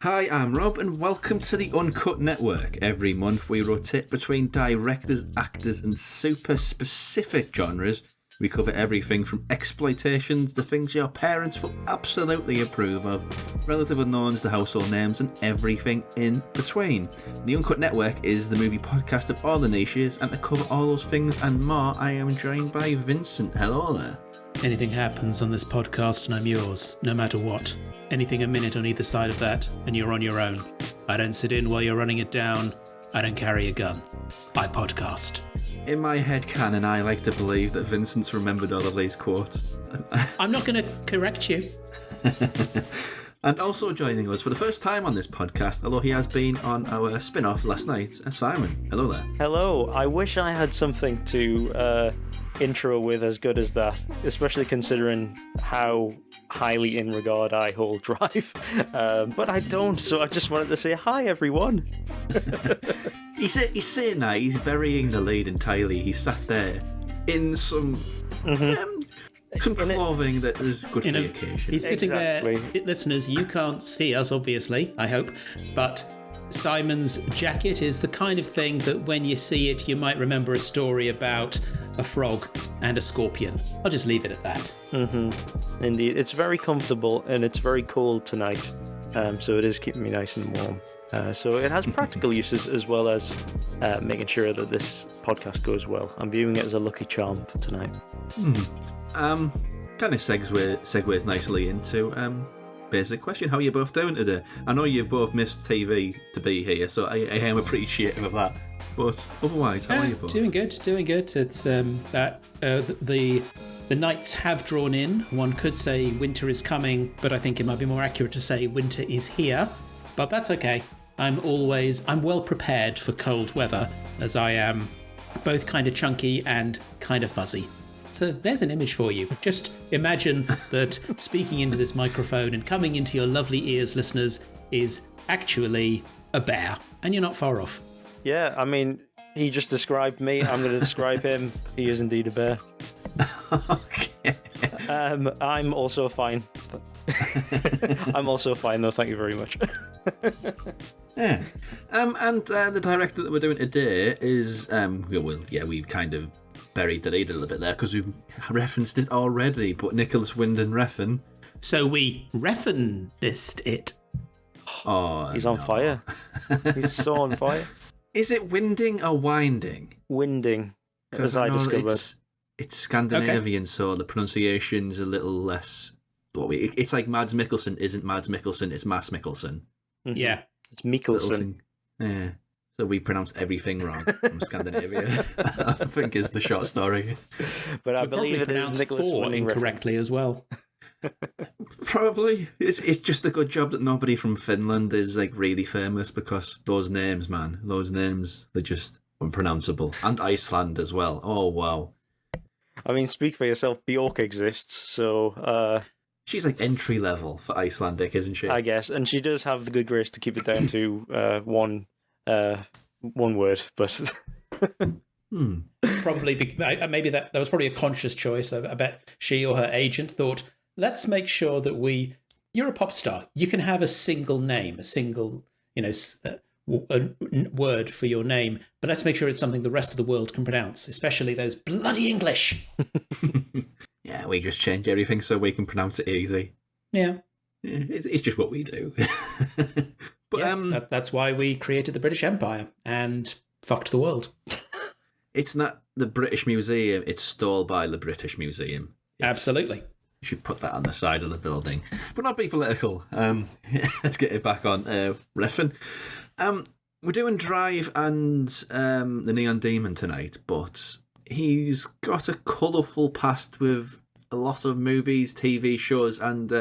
Hi, I'm Rob, and welcome to the Uncut Network. Every month we rotate between directors, actors, and super specific genres. We cover everything from exploitations to things your parents will absolutely approve of, relative unknowns to household names, and everything in between. The Uncut Network is the movie podcast of all the niches, and to cover all those things and more, I am joined by Vincent. Hello there. Anything happens on this podcast and I'm yours, no matter what. Anything a minute on either side of that, and you're on your own. I don't sit in while you're running it down. I don't carry a gun. I podcast. In my head canon, I like to believe that Vincent's remembered all of these quotes. I'm not going to correct you. And also joining us for the first time on this podcast, although he has been on our spin-off last night, Simon. Hello there. Hello. I wish I had something to intro with as good as that, especially considering how highly in regard I hold Drive. But I don't, so I just wanted to say hi, everyone. He's saying that, he's burying the lead entirely. He sat there in some clothing that is good for the occasion. He's sitting there. Listeners, you can't see us, obviously, I hope, but Simon's jacket is the kind of thing that when you see it, you might remember a story about a frog and a scorpion. I'll just leave it at that. Indeed. It's very comfortable and it's very cold tonight, so it is keeping me nice and warm. So it has practical uses as well as making sure that this podcast goes well. I'm viewing it as a lucky charm for tonight. Kind of segues nicely into basic question. How are you both doing today? I know you've both missed TV to be here, so I am appreciative of that. But otherwise, how are you both? Doing good. It's that the nights have drawn in. One could say winter is coming, but I think it might be more accurate to say winter is here. But that's okay. I'm well prepared for cold weather, as I am both kind of chunky and kind of fuzzy. So there's an image for you. Just imagine that speaking into this microphone and coming into your lovely ears, listeners, is actually a bear, and you're not far off. Yeah, I mean, he just described me. I'm going to describe him. He is indeed a bear. Okay. I'm also fine. I'm also fine, though. Thank you very much. Yeah. And the director that we're doing today is, we've kind of buried the lead a little bit there because we've referenced it already, but Nicolas Winding Refn. So we referenced it. Oh, he's on fire. He's so on fire. Is it winding or winding? Winding, as I discovered. It's Scandinavian, so the pronunciation's a little less. It's like Mads Mikkelsen isn't Mads Mikkelsen, it's Mads Mikkelsen. Yeah. It's Mikkelsen. Yeah. So we pronounce everything wrong from Scandinavia, I think is the short story. But I believe it is Nicolas Winding incorrectly as well. Probably. It's just a good job that nobody from Finland is like really famous, because those names, they're just unpronounceable. And Iceland as well. Oh, wow. I mean, speak for yourself, Bjork exists, so... She's like entry level for Icelandic, isn't she? I guess, and she does have the good grace to keep it down to one word, but... Probably, maybe that was probably a conscious choice. I bet she or her agent thought, let's make sure that you're a pop star. You can have a single name, a single, word for your name, but let's make sure it's something the rest of the world can pronounce, especially those bloody English. Yeah, we just change everything so we can pronounce it easy. Yeah. It's just what we do. But yes, that's why we created the British Empire and fucked the world. It's not the British Museum, it's stole by the British Museum. Absolutely. You should put that on the side of the building. But not be political. Let's get it back on Refn. We're doing Drive and the Neon Demon tonight, but he's got a colourful past with a lot of movies, TV shows, and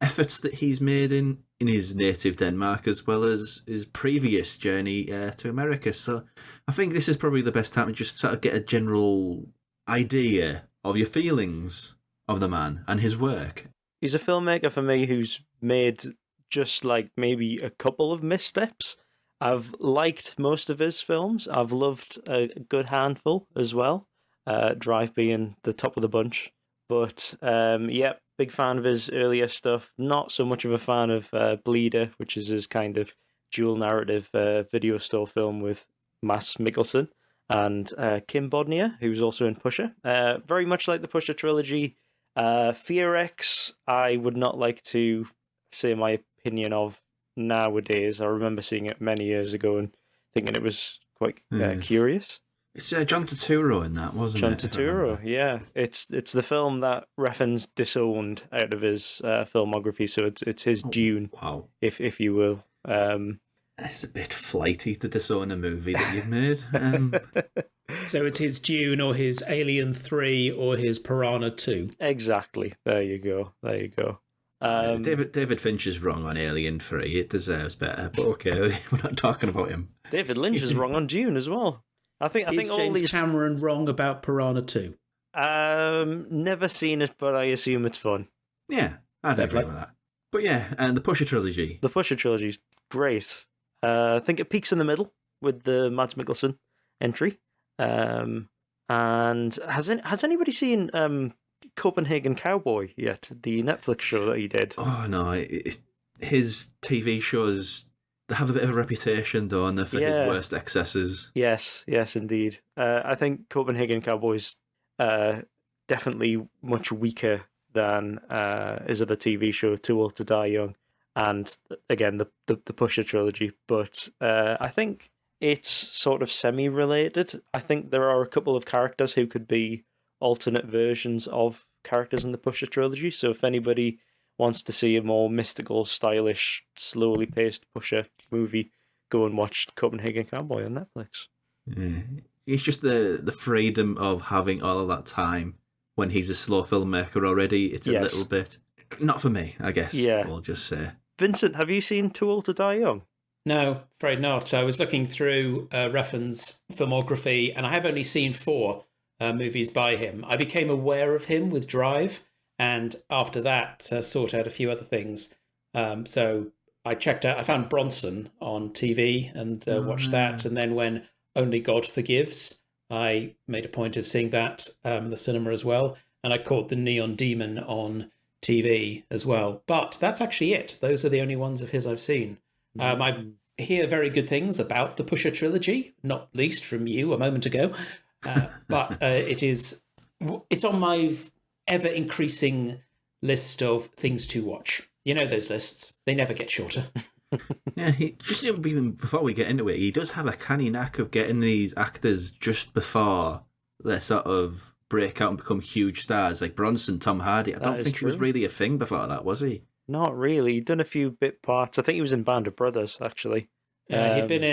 efforts that he's made in his native Denmark, as well as his previous journey to America. So I think this is probably the best time to just sort of get a general idea of your feelings of the man and his work. He's a filmmaker for me who's made just like maybe a couple of missteps. I've liked most of his films. I've loved a good handful as well, Drive being the top of the bunch. But yeah, big fan of his earlier stuff. Not so much of a fan of Bleeder, which is his kind of dual narrative video store film with Mads Mikkelsen and Kim Bodnia, who's also in Pusher. Very much like the Pusher trilogy. Fear X, I would not like to say my opinion of nowadays. I remember seeing it many years ago and thinking it was quite curious. It's John Turturro in that, wasn't John it? Turturro, yeah. It's the film that Refn's disowned out of his filmography, so it's his Dune, wow, if you will. It's a bit flighty to disown a movie that you've made. So it's his Dune or his Alien 3 or his Piranha 2. Exactly. There you go. David Finch is wrong on Alien 3. It deserves better, but okay, we're not talking about him. David Lynch is wrong on Dune as well. I think Is all James these... Cameron wrong about Piranha 2? Never seen it, but I assume it's fun. Yeah, I'd agree with that. But yeah, and the Pusher trilogy. The Pusher trilogy's great. I think it peaks in the middle with the Mads Mikkelsen entry. And has anybody seen Copenhagen Cowboy yet? The Netflix show that he did. Oh no, his TV shows, they have a bit of a reputation, don't they, for his worst excesses. Yes, indeed. I think Copenhagen Cowboy's definitely much weaker than his other TV show, Too Old to Die Young, and again the Pusher trilogy. But I think it's sort of semi-related. I think there are a couple of characters who could be alternate versions of characters in the Pusher trilogy. So if anybody wants to see a more mystical, stylish, slowly paced Pusher movie, go and watch Copenhagen Cowboy on Netflix. Yeah. It's just the freedom of having all of that time when he's a slow filmmaker already. It's a little bit... Not for me, I guess. Yeah. We'll just say. Vincent, have you seen Too Old to Die Young? No, afraid not. I was looking through Refn's filmography, and I have only seen 4 movies by him. I became aware of him with Drive, and after that, sought out a few other things. So I found Bronson on TV and watched that, and then when Only God Forgives, I made a point of seeing that in the cinema as well, and I caught The Neon Demon on TV as well. But that's actually it. Those are the only ones of his I've seen. I hear very good things about the Pusher trilogy, not least from you a moment ago. But it's on my ever-increasing list of things to watch. You know those lists. They never get shorter. Yeah, even before we get into it, he does have a canny knack of getting these actors just before they sort of break out and become huge stars, like Bronson, Tom Hardy. I don't think he was really a thing before that, was he? Not really. He'd done a few bit parts. I think he was in Band of Brothers, actually. He'd been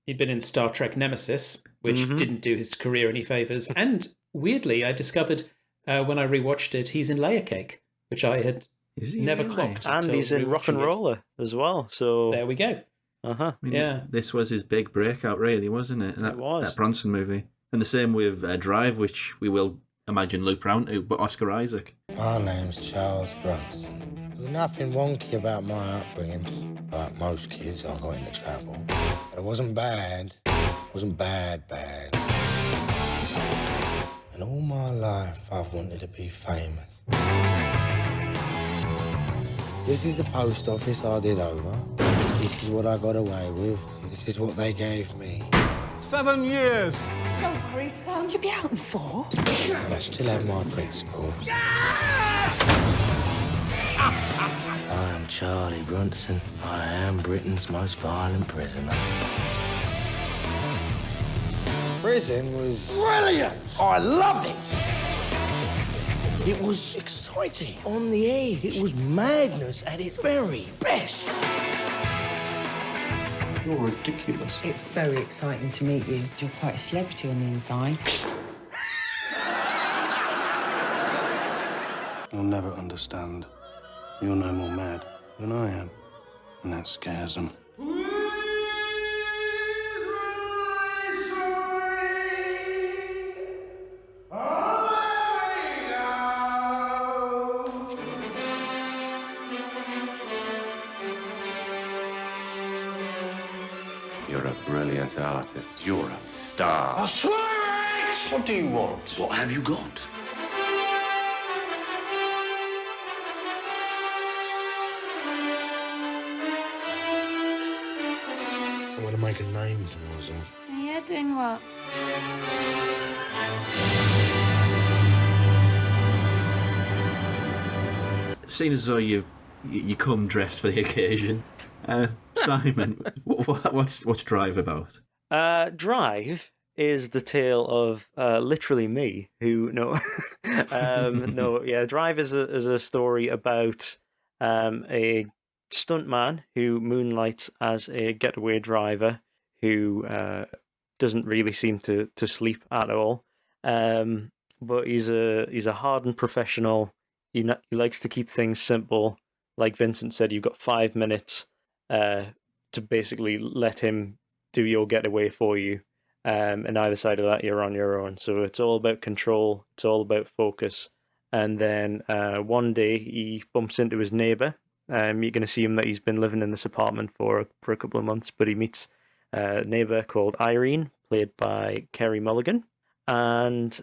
in Star Trek Nemesis, which didn't do his career any favours. And weirdly, I discovered when I rewatched it, he's in Layer Cake, which I had never clocked. And he's in Rock and Roller as well. So there we go. This was his big breakout, really, wasn't it? It was. That Bronson movie. And the same with Drive, which we will imagine loop round to, but Oscar Isaac. My name's Charles Bronson. There's nothing wonky about my upbringing. Like most kids, I got into trouble. But it wasn't bad. It wasn't bad. And all my life, I've wanted to be famous. This is the post office I did over. This is what I got away with. This is what they gave me. 7 years. Don't worry, son. You'll be out in 4. But I still have my principles. I am Charlie Bronson. I am Britain's most violent prisoner. Prison was brilliant. I loved it. It was exciting, on the edge. It was madness at its very best. You're ridiculous. It's very exciting to meet you. You're quite a celebrity on the inside. You'll never understand. You're no more mad than I am, and that scares them. You're a brilliant artist. You're a star. I swear it! What do you want? What have you got? want to make a name for myself. Yeah, doing what? Seeing as though you come dressed for the occasion, Simon, what's Drive about? Drive is the tale of literally me, who Drive is a story about a stuntman who moonlights as a getaway driver who doesn't really seem to sleep at all. But he's a hardened professional. He likes to keep things simple. Like Vincent said, you've got 5 minutes to basically let him do your getaway for you. And either side of that, you're on your own. So it's all about control. It's all about focus. And then one day he bumps into his neighbour. You're going to see him that he's been living in this apartment for a couple of months, but he meets a neighbour called Irene, played by Kerry Mulligan, and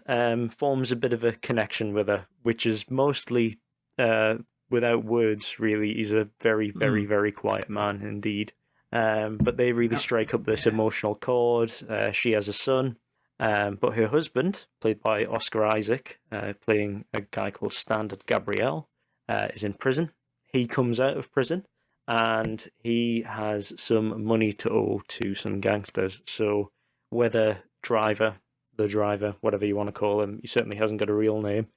forms a bit of a connection with her, which is mostly without words, really. He's a very, very, very quiet man indeed. But they really strike up this emotional chord. She has a son, but her husband, played by Oscar Isaac, playing a guy called Standard Gabriel, is in prison. He comes out of prison, and he has some money to owe to some gangsters. So whether the driver, whatever you want to call him, he certainly hasn't got a real name,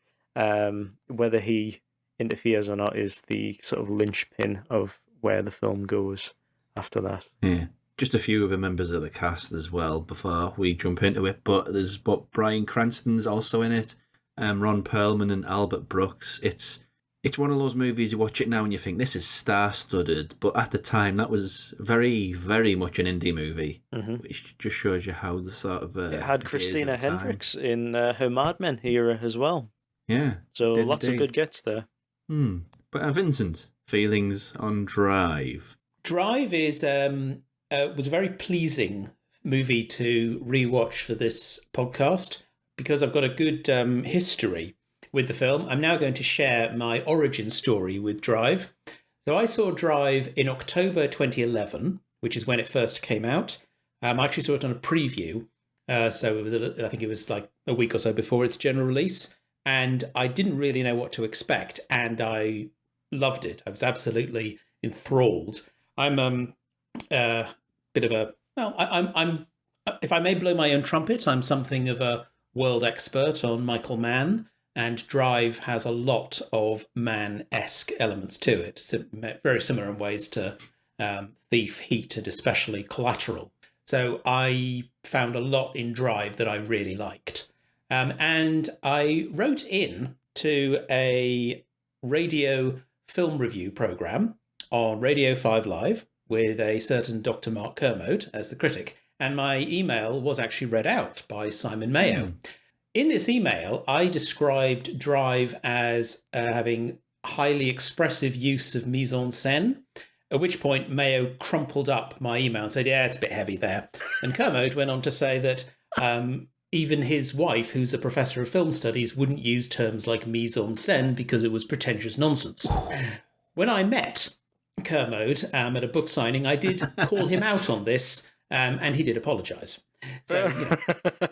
whether he interferes or not is the sort of linchpin of where the film goes after that. Yeah. Just a few other members of the cast as well before we jump into it, but there's Bryan Cranston's also in it, Ron Perlman and Albert Brooks. It's one of those movies you watch it now and you think this is star-studded, but at the time that was very, very much an indie movie, which just shows you how the sort of it had Christina Hendricks in her Mad Men era as well. Yeah, so lots of good gets there. But Vincent, feelings on Drive? Drive is was a very pleasing movie to rewatch for this podcast because I've got a good history with the film. I'm now going to share my origin story with Drive. So I saw Drive in October 2011, which is when it first came out. I actually saw it on a preview, so it was I think it was like a week or so before its general release, and I didn't really know what to expect, and I loved it. I was absolutely enthralled. I'm a bit of a I'm if I may blow my own trumpet, I'm something of a world expert on Michael Mann. And Drive has a lot of Mann-esque elements to it, very similar in ways to Thief, Heat, and especially Collateral. So I found a lot in Drive that I really liked. And I wrote in to a radio film review program on Radio 5 Live with a certain Dr. Mark Kermode as the critic. And my email was actually read out by Simon Mayo. In this email, I described Drive as having highly expressive use of mise-en-scène, at which point Mayo crumpled up my email and said, yeah, it's a bit heavy there. And Kermode went on to say that even his wife, who's a professor of film studies, wouldn't use terms like mise-en-scène because it was pretentious nonsense. When I met Kermode at a book signing, I did call him out on this, and he did apologise. So,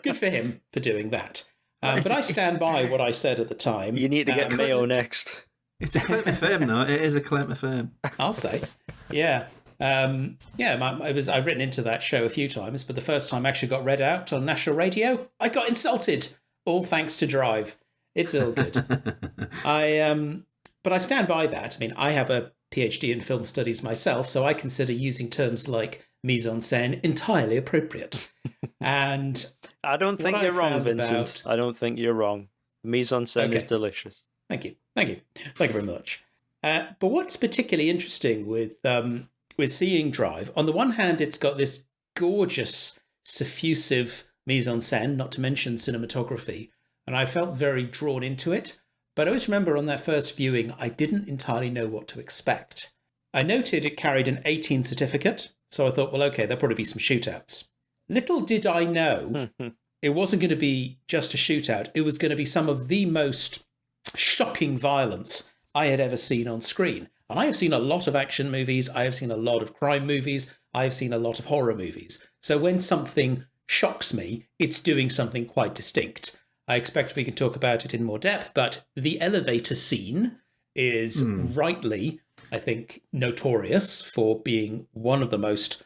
good for him for doing that. But I stand by what I said at the time. You need to get Mayo next. It's a claim to fame, though. It is a claim to fame. I'll say. Yeah. I've written into that show a few times, but the first time I actually got read out on national radio, I got insulted. All thanks to Drive. It's all good. But I stand by that. I mean, I have a PhD in film studies myself, so I consider using terms like mise-en-scène entirely appropriate. And I don't think you're wrong, Vincent. I don't think you're wrong. Mise-en-scène is delicious. Thank you very much. But what's particularly interesting with seeing Drive, on the one hand, it's got this gorgeous, suffusive mise-en-scène, not to mention cinematography, and I felt very drawn into it. But I always remember on that first viewing, I didn't entirely know what to expect. I noted it carried an 18 certificate, so I thought, well, okay, there'll probably be some shootouts. Little did I know it wasn't going to be just a shootout. It was going to be some of the most shocking violence I had ever seen on screen. And I have seen a lot of action movies. I have seen a lot of crime movies. I've seen a lot of horror movies. So when something shocks me, it's doing something quite distinct. I expect we can talk about it in more depth, but the elevator scene is rightly, I think, notorious for being one of the most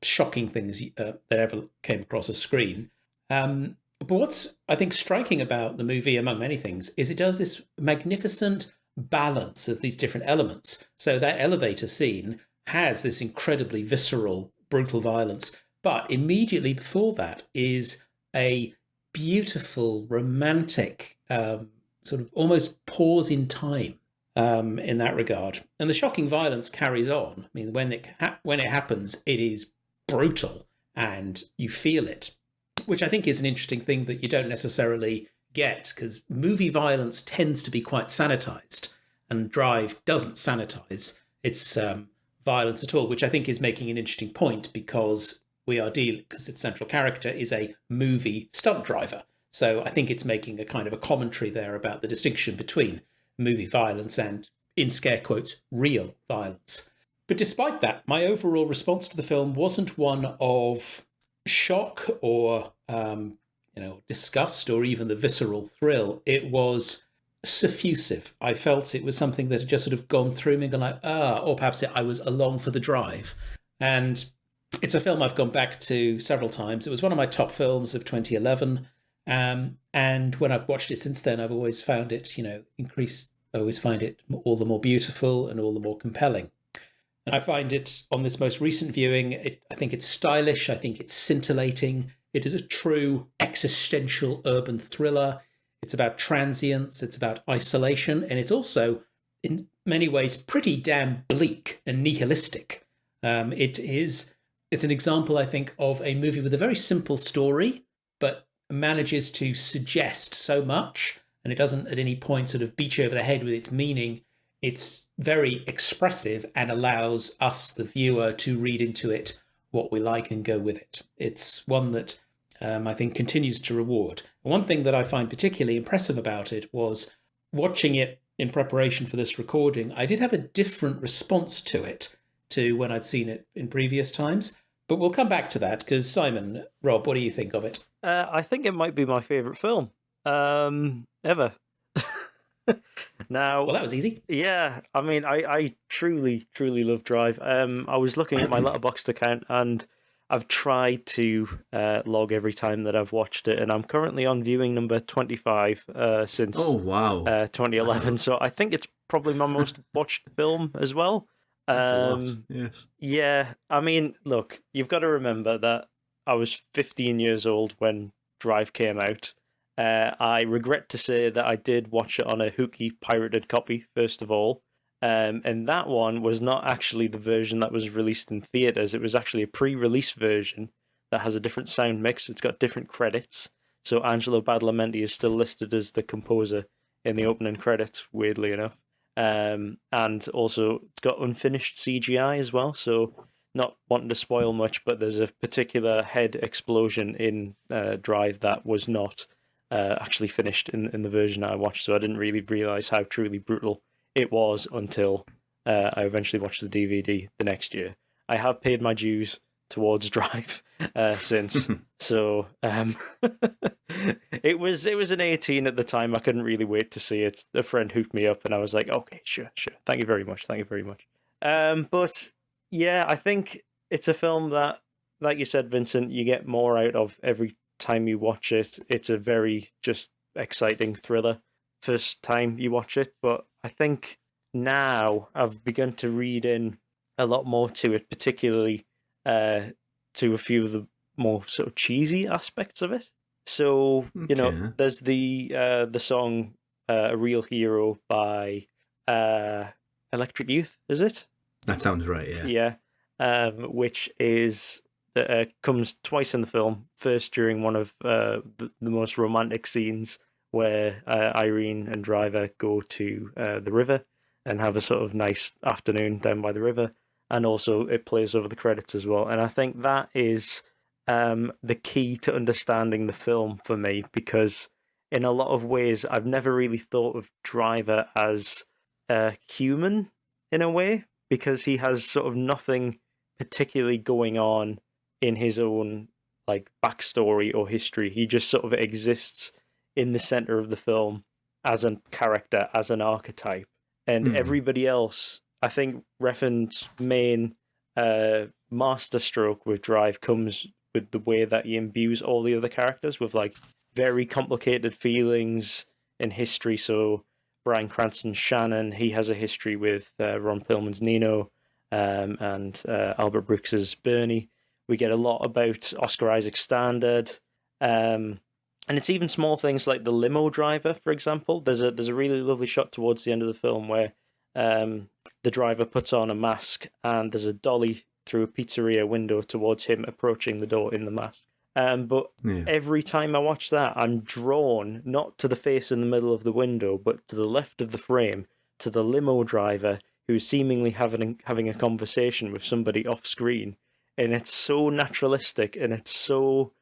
shocking things that ever came across a screen. But what's, I think, striking about the movie, among many things, is it does this magnificent balance of these different elements. So that elevator scene has this incredibly visceral, brutal violence, but immediately before that is a beautiful, romantic, sort of almost pause in time in that regard. And the shocking violence carries on. I mean, when it happens, it is brutal and you feel it, which I think is an interesting thing that you don't necessarily get, because movie violence tends to be quite sanitized, and Drive doesn't sanitize its violence at all, which I think is making an interesting point, because because its central character is a movie stunt driver. So I think it's making a kind of a commentary there about the distinction between movie violence and, in scare quotes, real violence. But despite that, my overall response to the film wasn't one of shock or disgust or even the visceral thrill. It was suffusive. I felt it was something that had just sort of gone through me and gone like, or perhaps I was along for the drive. And it's a film I've gone back to several times. It was one of my top films of 2011. And when I've watched it since then, I've always found it, I always find it all the more beautiful and all the more compelling. And I find it, on this most recent viewing, I think it's stylish. I think it's scintillating. It is a true existential urban thriller. It's about transience. It's about isolation. And it's also, in many ways, pretty damn bleak and nihilistic. It's an example, I think, of a movie with a very simple story, but manages to suggest so much, and it doesn't at any point sort of beat you over the head with its meaning. It's very expressive and allows us, the viewer, to read into it what we like and go with it. It's one that I think continues to reward. One thing that I find particularly impressive about it was watching it in preparation for this recording. I did have a different response to it to when I'd seen it in previous times, but we'll come back to that, because Simon, Rob, what do you think of it? I think it might be my favourite film ever. Now, well, that was easy. Yeah, I mean, I truly, truly love Drive. I was looking at my Letterboxd account, and I've tried to log every time that I've watched it, and I'm currently on viewing number 25 since 2011. So I think it's probably my most watched film as well. That's a lot, yes. Yeah, I mean, look, you've got to remember that I was 15 years old when Drive came out. I regret to say that I did watch it on a hooky pirated copy, first of all. And that one was not actually the version that was released in theaters. It was actually a pre-release version that has a different sound mix. It's got different credits. So Angelo Badalamenti is still listed as the composer in the opening credits, weirdly enough. And also it's got unfinished CGI as well. So not wanting to spoil much, but there's a particular head explosion in Drive that was not actually finished in the version I watched. So I didn't really realise how truly brutal it was until I eventually watched the DVD the next year. I have paid my dues towards Drive since. So it was an 18 at the time. I couldn't really wait to see it. A friend hooked me up and I was like, okay, sure. Thank you very much. But yeah, I think it's a film that, like you said, Vincent, you get more out of every time you watch it. It's a very just exciting thriller first time you watch it, but I think now I've begun to read in a lot more to it, particularly to a few of the more sort of cheesy aspects of it. So, you know, there's the song A Real Hero by Electric Youth, is it? That sounds right, yeah. Yeah, which is comes twice in the film. First during one of the most romantic scenes where Irene and Driver go to the river and have a sort of nice afternoon down by the river. And also it plays over the credits as well. And I think that is the key to understanding the film for me, because in a lot of ways I've never really thought of Driver as human in a way, because he has sort of nothing particularly going on in his own like backstory or history. He just sort of exists in the center of the film as a character, as an archetype, and everybody else. I think Refn's main masterstroke with Drive comes with the way that he imbues all the other characters with like very complicated feelings and history. So Bryan Cranston's Shannon, he has a history with Ron Perlman's Nino, and Albert Brooks's Bernie. We get a lot about Oscar Isaac's Standard, and it's even small things like the limo driver, for example. There's a really lovely shot towards the end of the film where the driver puts on a mask and there's a dolly through a pizzeria window towards him approaching the door in the mask. But every time I watch that, I'm drawn not to the face in the middle of the window, but to the left of the frame, to the limo driver who's seemingly having a conversation with somebody off screen. And it's so naturalistic and it's so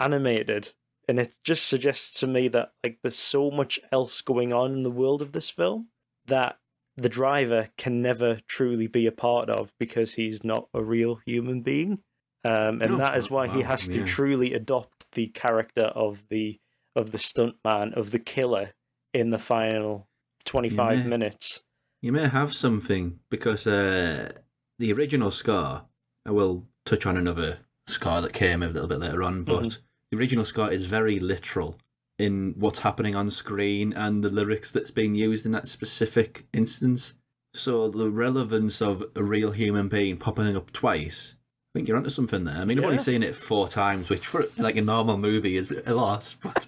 animated. And it just suggests to me that like there's so much else going on in the world of this film that the driver can never truly be a part of because he's not a real human being. And that is why he has to truly adopt the character of the stuntman, of the killer in the final 25 minutes. You may have something because the original score, I will touch on another score that came a little bit later on, but the original score is very literal in what's happening on screen and the lyrics that's being used in that specific instance. So the relevance of a real human being popping up twice, I think you're onto something there. I mean, I've only seen it 4 times, which for like a normal movie is a lot. But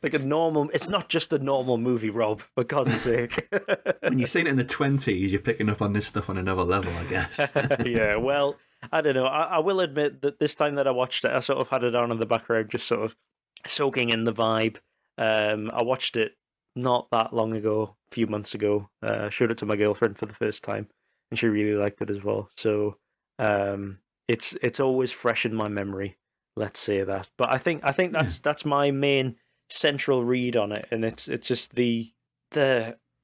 like a normal, it's not just a normal movie, Rob, for God's sake. When you've seen it in the 20s, you're picking up on this stuff on another level, I guess. Yeah, well, I don't know. I will admit that this time that I watched it, I sort of had it on in the background, just sort of soaking in the vibe. I watched it not that long ago, a few months ago. Showed it to my girlfriend for the first time, and she really liked it as well. So it's always fresh in my memory. Let's say that. But I think that's my main central read on it, and it's just the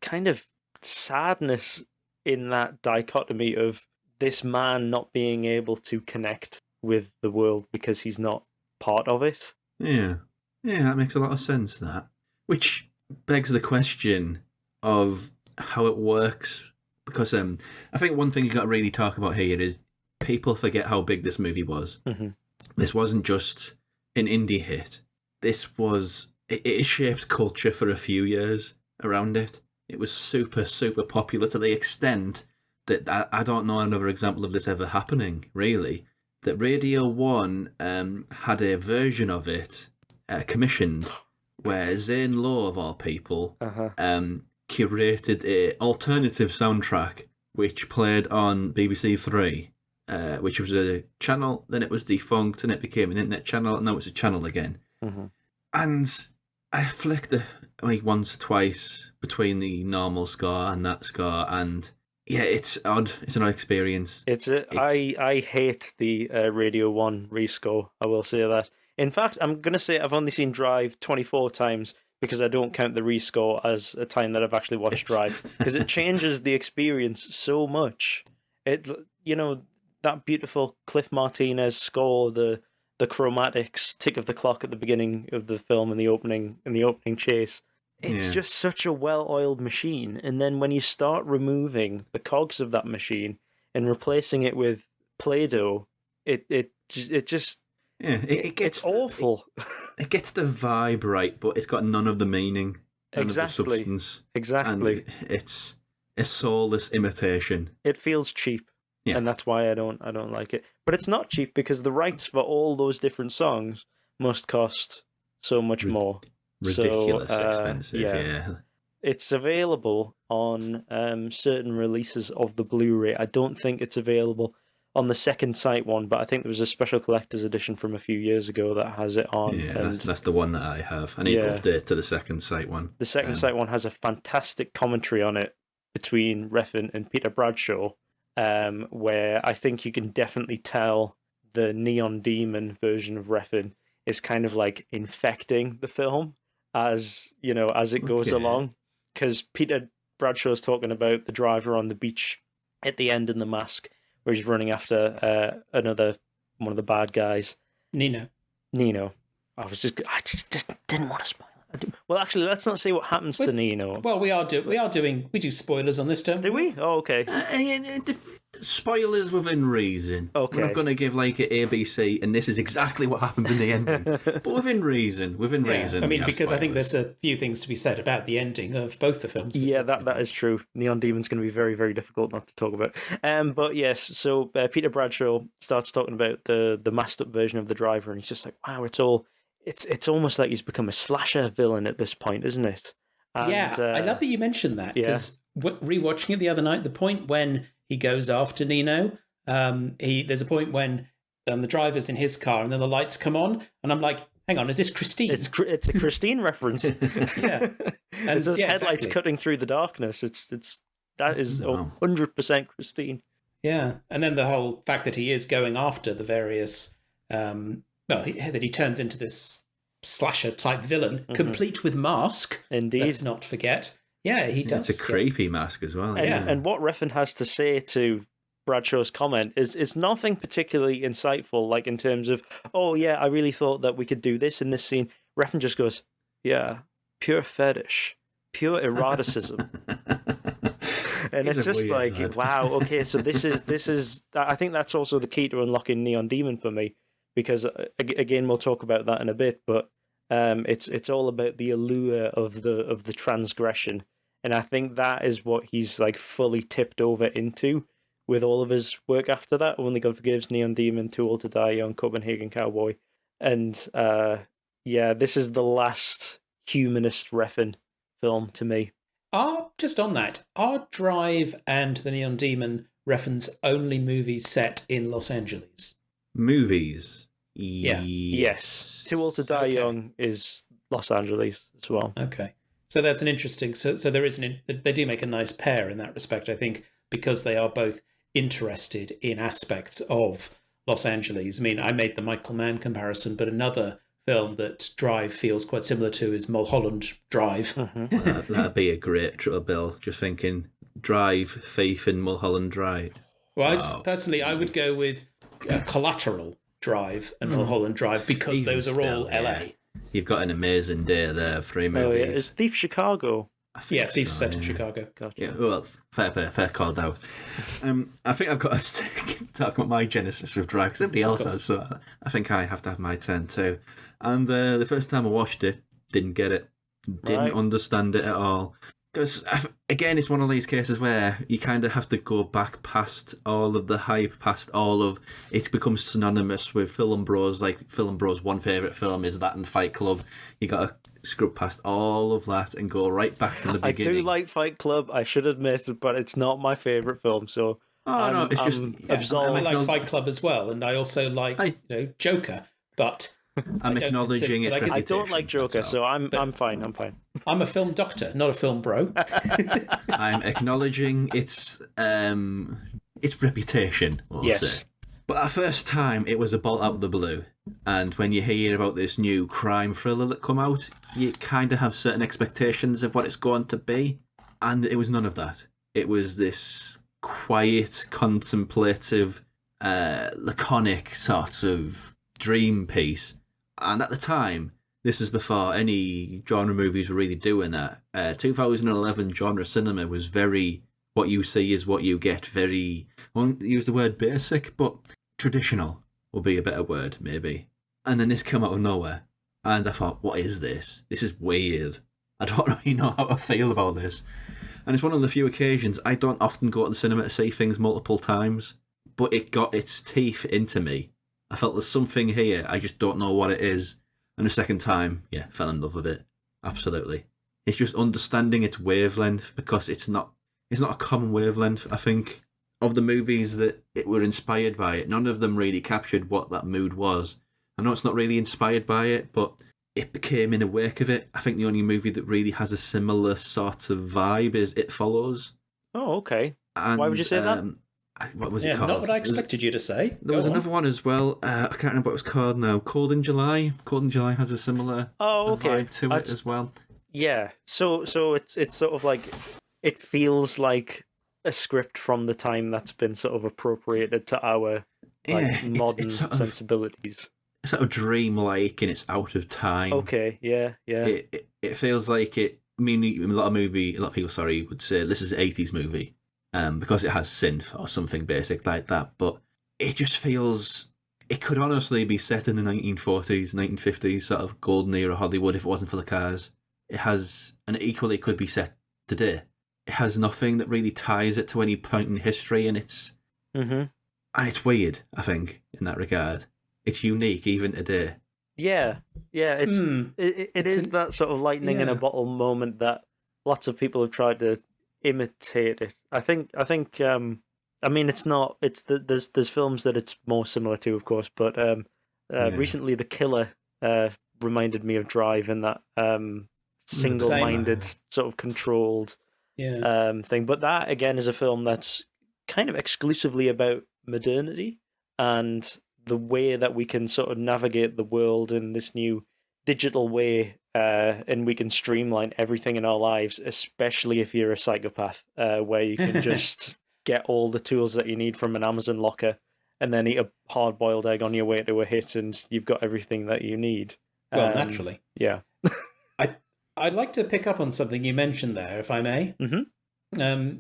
kind of sadness in that dichotomy of this man not being able to connect with the world because he's not part of it. Yeah, that makes a lot of sense, that. Which begs the question of how it works, because I think one thing you got to really talk about here is people forget how big this movie was. Mm-hmm. This wasn't just an indie hit. This was... It shaped culture for a few years around it. It was super, super popular to the extent that I don't know another example of this ever happening, really. That Radio 1 had a version of it commissioned where Zane Lowe, of all people, curated a alternative soundtrack which played on BBC 3, which was a channel, then it was defunct, and it became an internet channel, and now it's a channel again. Mm-hmm. And I flicked like once or twice between the normal score and that score, and yeah, it's odd. It's an odd experience. I hate the Radio 1 rescore, I will say that. In fact, I'm going to say I've only seen Drive 24 times because I don't count the rescore as a time that I've actually watched Drive, because it changes the experience so much. That beautiful Cliff Martinez score, the chromatics, tick of the clock at the beginning of the film and the opening chase. It's just such a well-oiled machine. And then when you start removing the cogs of that machine and replacing it with Play-Doh, it just it's awful. It gets the vibe right, but it's got none of the meaning, none of the substance. Exactly. And it's a soulless imitation. It feels cheap. Yes. And that's why I don't like it. But it's not cheap because the rights for all those different songs must cost so much more. Ridiculous expensive, yeah. It's available on certain releases of the Blu-ray. I don't think it's available on the Second Sight one, but I think there was a special collector's edition from a few years ago that has it on. Yeah, that's the one that I have. I need to update to the Second Sight one. The Second Sight one has a fantastic commentary on it between Refn and Peter Bradshaw, where I think you can definitely tell the Neon Demon version of Refn is kind of like infecting the film as it goes along, because Peter Bradshaw's talking about the driver on the beach at the end in the mask, where he's running after another one of the bad guys. Nino. I just didn't want to spoil it. Well, actually, let's not say what happens to Nino. Well, we do spoilers on this, don't Do we? Oh, okay. Spoilers within reason. Okay. We're not going to give like an ABC, and this is exactly what happens in the ending. But within reason. I mean, because I think there's a few things to be said about the ending of both the films. Yeah, that is true. Neon Demon's going to be very, very difficult not to talk about. But yes, so Peter Bradshaw starts talking about the masked up version of the driver, and he's just like, wow, it's almost like he's become a slasher villain at this point, isn't it? And, I love that you mentioned that, because rewatching it the other night, the point when he goes after Nino, there's a point when the driver's in his car and then the lights come on, and I'm like, hang on, is this Christine? It's a Christine reference. Yeah. And, it's those headlights exactly. cutting through the darkness. That is 100% Christine. Yeah, and then the whole fact that he is going after the various, that he turns into this slasher type villain, complete with mask. Indeed. Let's not forget. Yeah, he does. It's a creepy mask as well. And what Refn has to say to Bradshaw's comment is nothing particularly insightful, like in terms of, oh yeah, I really thought that we could do this in this scene. Refn just goes, yeah, pure fetish, pure eroticism. And it's just like, wow, okay, so this is I think that's also the key to unlocking Neon Demon for me, because again, we'll talk about that in a bit, but it's all about the allure of the transgression, and I think that is what he's like fully tipped over into with all of his work after that. Only God Forgives, Neon Demon, Too Old to Die Young, Copenhagen Cowboy, and this is the last humanist Refn film to me. Just on that, are Drive and the Neon Demon Refn's only movies set in Los Angeles? Movies? Yeah. Yes. Too Old to Die Young is Los Angeles as well. Okay. So that's an interesting... So there is they do make a nice pair in that respect, I think, because they are both interested in aspects of Los Angeles. I mean, I made the Michael Mann comparison, but another film that Drive feels quite similar to is Mulholland Drive. That'd be a great little bill. Just thinking, Drive, Thief, and Mulholland Drive. Well, personally, I would go with Collateral Drive and Mulholland Drive, because Even those are still, all LA. You've got an amazing day there, 3 movies. Oh, yeah. Is Thief Chicago? Thief's set in Chicago. Gotcha. Yeah, well, fair call though. I think I've got to talk about my genesis with Drive, because everybody else has, so I think I have to have my turn too. And the first time I watched it, didn't get it. Didn't understand it at all. Because, again, it's one of these cases where you kind of have to go back past all of the hype, past all of... It becomes synonymous with film bros, like Film Bros' one favourite film is that and Fight Club. You got to scrub past all of that and go right back to the beginning. I do like Fight Club, I should admit, but it's not my favourite film, so... I like Fight Club as well, and I also like Joker, but... I'm acknowledging its reputation. I don't like Joker, so I'm fine. I'm a film doctor, not a film bro. I'm acknowledging its reputation, we'll say. But at first time, it was a bolt out of the blue. And when you hear about this new crime thriller that come out, you kind of have certain expectations of what it's going to be. And it was none of that. It was this quiet, contemplative, laconic sort of dream piece. And at the time, this is before any genre movies were really doing that. 2011 genre cinema was very, what you see is what you get, very, I won't use the word basic, but traditional will be a better word, maybe. And then this came out of nowhere. And I thought, what is this? This is weird. I don't really know how to feel about this. And it's one of the few occasions I don't often go to the cinema to see things multiple times, but it got its teeth into me. I felt there's something here, I just don't know what it is. And the second time, fell in love with it. Absolutely. It's just understanding its wavelength, because it's not a common wavelength, I think. Of the movies that it were inspired by it, none of them really captured what that mood was. I know it's not really inspired by it, but it became in the wake of it. I think the only movie that really has a similar sort of vibe is It Follows. Oh, okay. And, why would you say that? What was it called? Not what I expected you to say. There was another one as well. I can't remember what it was called now. Cold in July. Cold in July has a similar vibe to it as well. Yeah. So it's sort of like, it feels like a script from the time that's been sort of appropriated to our modern it's sensibilities. Sort of dreamlike and it's out of time. Okay, yeah. It feels like it. I mean, a lot of people, would say this is an 80s movie, because it has synth or something basic like that. But it just feels it could honestly be set in the 1940s, 1950s sort of golden era Hollywood if it wasn't for the cars. It has, and it equally could be set today. It has nothing that really ties it to any point in history, and it's weird. I think in that regard, it's unique even today. Yeah. It is that sort of lightning in a bottle moment that lots of people have tried to imitate it. I think. I mean, it's not. It's there's films that it's more similar to, of course, but recently The Killer reminded me of Drive in that single-minded sort of controlled thing. But that again is a film that's kind of exclusively about modernity and the way that we can sort of navigate the world in this new digital way, and we can streamline everything in our lives, especially if you're a psychopath, where you can just get all the tools that you need from an Amazon locker and then eat a hard-boiled egg on your way to a hit and you've got everything that you need. Well, naturally. Yeah. I'd like to pick up on something you mentioned there, if I may. Mm-hmm.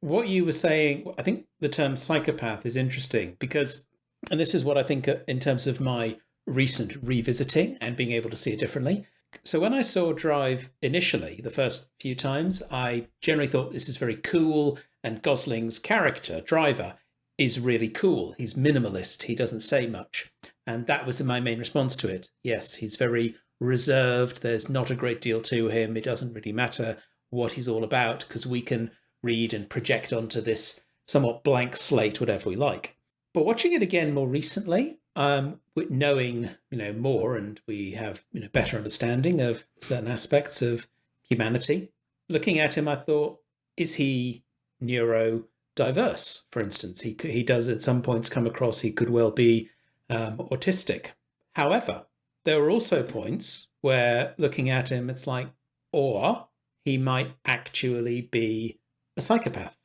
What you were saying, I think the term psychopath is interesting because, and this is what I think in terms of my recent revisiting and being able to see it differently. So when I saw Drive initially, the first few times, I generally thought this is very cool, and Gosling's character, Driver, is really cool. He's minimalist. He doesn't say much. And that was my main response to it. Yes, he's very reserved. There's not a great deal to him. It doesn't really matter what he's all about because we can read and project onto this somewhat blank slate whatever we like. But watching it again more recently, with knowing more, and we have better understanding of certain aspects of humanity. Looking at him, I thought, is he neurodiverse? For instance, he does at some points come across he could well be autistic. However, there were also points where looking at him, it's like, or he might actually be a psychopath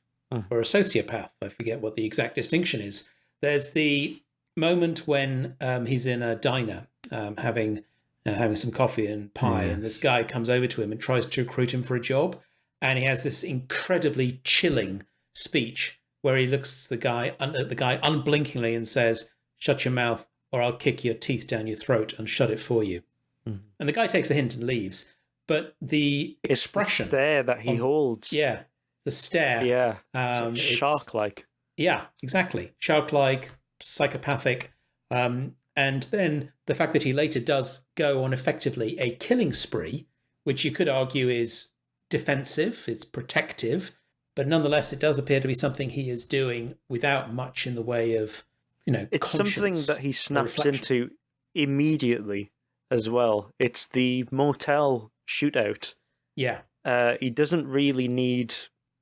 or a sociopath. I forget what the exact distinction is. There's the moment when he's in a diner having some coffee and pie, and this guy comes over to him and tries to recruit him for a job, and he has this incredibly chilling speech where he looks at the guy unblinkingly and says, "Shut your mouth, or I'll kick your teeth down your throat and shut it for you." And the guy takes the hint and leaves. But the expression, it's the stare that he holds. Yeah, the stare. Yeah, it's shark-like. Yeah, exactly. Shark-like, psychopathic. And then the fact that he later does go on effectively a killing spree, which you could argue is defensive, it's protective, but nonetheless it does appear to be something he is doing without much in the way of, it's something that he snaps into immediately as well. It's the motel shootout. Yeah. He doesn't really need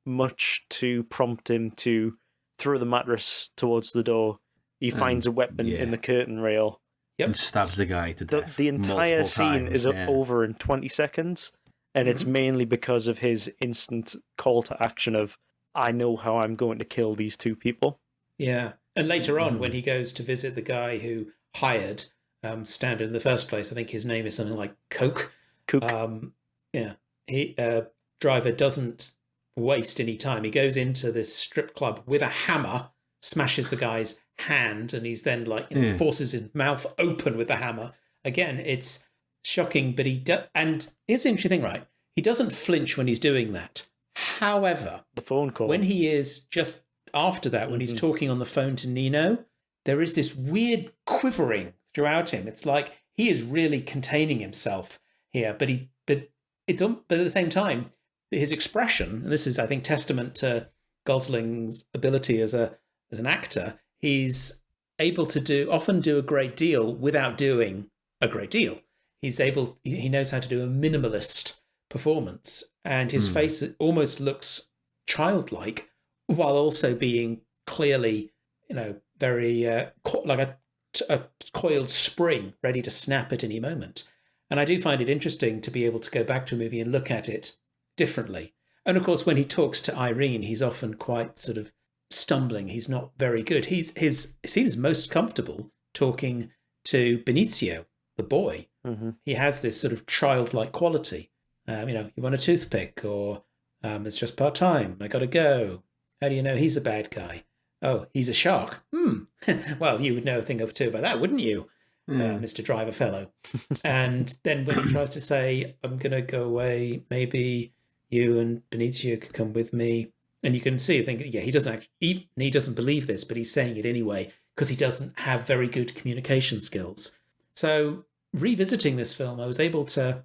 much to prompt him to throw the mattress towards the door. He finds a weapon in the curtain rail. And stabs the guy to death. The entire scene is over in 20 seconds, and it's mainly because of his instant call to action of, I know how I'm going to kill these two people. Yeah. And later on, when he goes to visit the guy who hired Standard in the first place, I think his name is something like Coke. Driver doesn't waste any time. He goes into this strip club with a hammer, smashes the guy's hand, and he's then forces his mouth open with the hammer. Again, it's shocking, but and here's the interesting thing, right? He doesn't flinch when he's doing that. However, the phone call, when he is just after that, when he's talking on the phone to Nino, there is this weird quivering throughout him. It's like he is really containing himself here, but at the same time, his expression, and this is, I think, testament to Gosling's ability as an actor. He's able to often do a great deal without doing a great deal. He knows how to do a minimalist performance, and his face almost looks childlike while also being clearly, very like a coiled spring ready to snap at any moment. And I do find it interesting to be able to go back to a movie and look at it differently. And of course, when he talks to Irene, he's often quite sort of stumbling. He's not very good. He seems most comfortable talking to Benicio, the boy. Mm-hmm. He has this sort of childlike quality. You want a toothpick, or it's just part-time, I gotta go. How do you know he's a bad guy? Oh, he's a shark. Well, you would know a thing or two about that, wouldn't you, Mr. Driver Fellow? And then when he tries to say, I'm going to go away, maybe you and Benicio could come with me. And you can see, he doesn't believe this, but he's saying it anyway, because he doesn't have very good communication skills. So revisiting this film, I was able to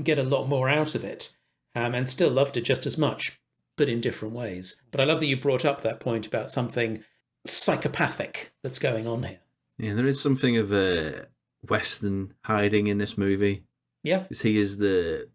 get a lot more out of it, and still loved it just as much, but in different ways. But I love that you brought up that point about something psychopathic that's going on here. Yeah, there is something of a Western hiding in this movie. Yeah. Because he is the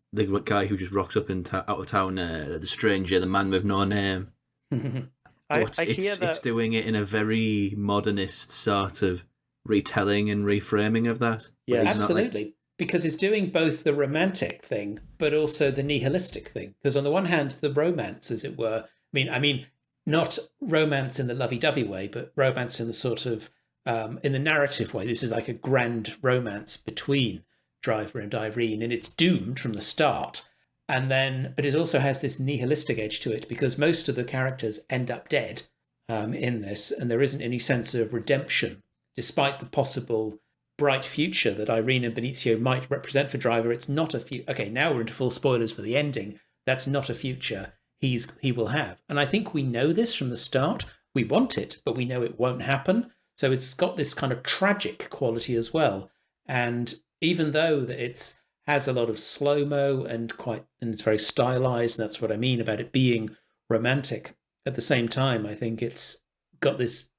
guy who just rocks up out of town, the stranger, the man with no name. But I hear that it's doing it in a very modernist sort of retelling and reframing of that. Yeah, absolutely. Because it's doing both the romantic thing, but also the nihilistic thing. Because on the one hand, the romance, as it were, I mean, not romance in the lovey-dovey way, but romance in the sort of, in the narrative way. This is like a grand romance between Driver and Irene, and it's doomed from the start. But it also has this nihilistic edge to it, because most of the characters end up dead in this, and there isn't any sense of redemption, despite the possible bright future that Irene and Benicio might represent for Driver. It's not a future. Okay, now we're into full spoilers for the ending. That's not a future he will have. And I think we know this from the start. We want it, but we know it won't happen. So it's got this kind of tragic quality as well. And even though that it has a lot of slow-mo and it's very stylized, and that's what I mean about it being romantic, at the same time, I think it's got this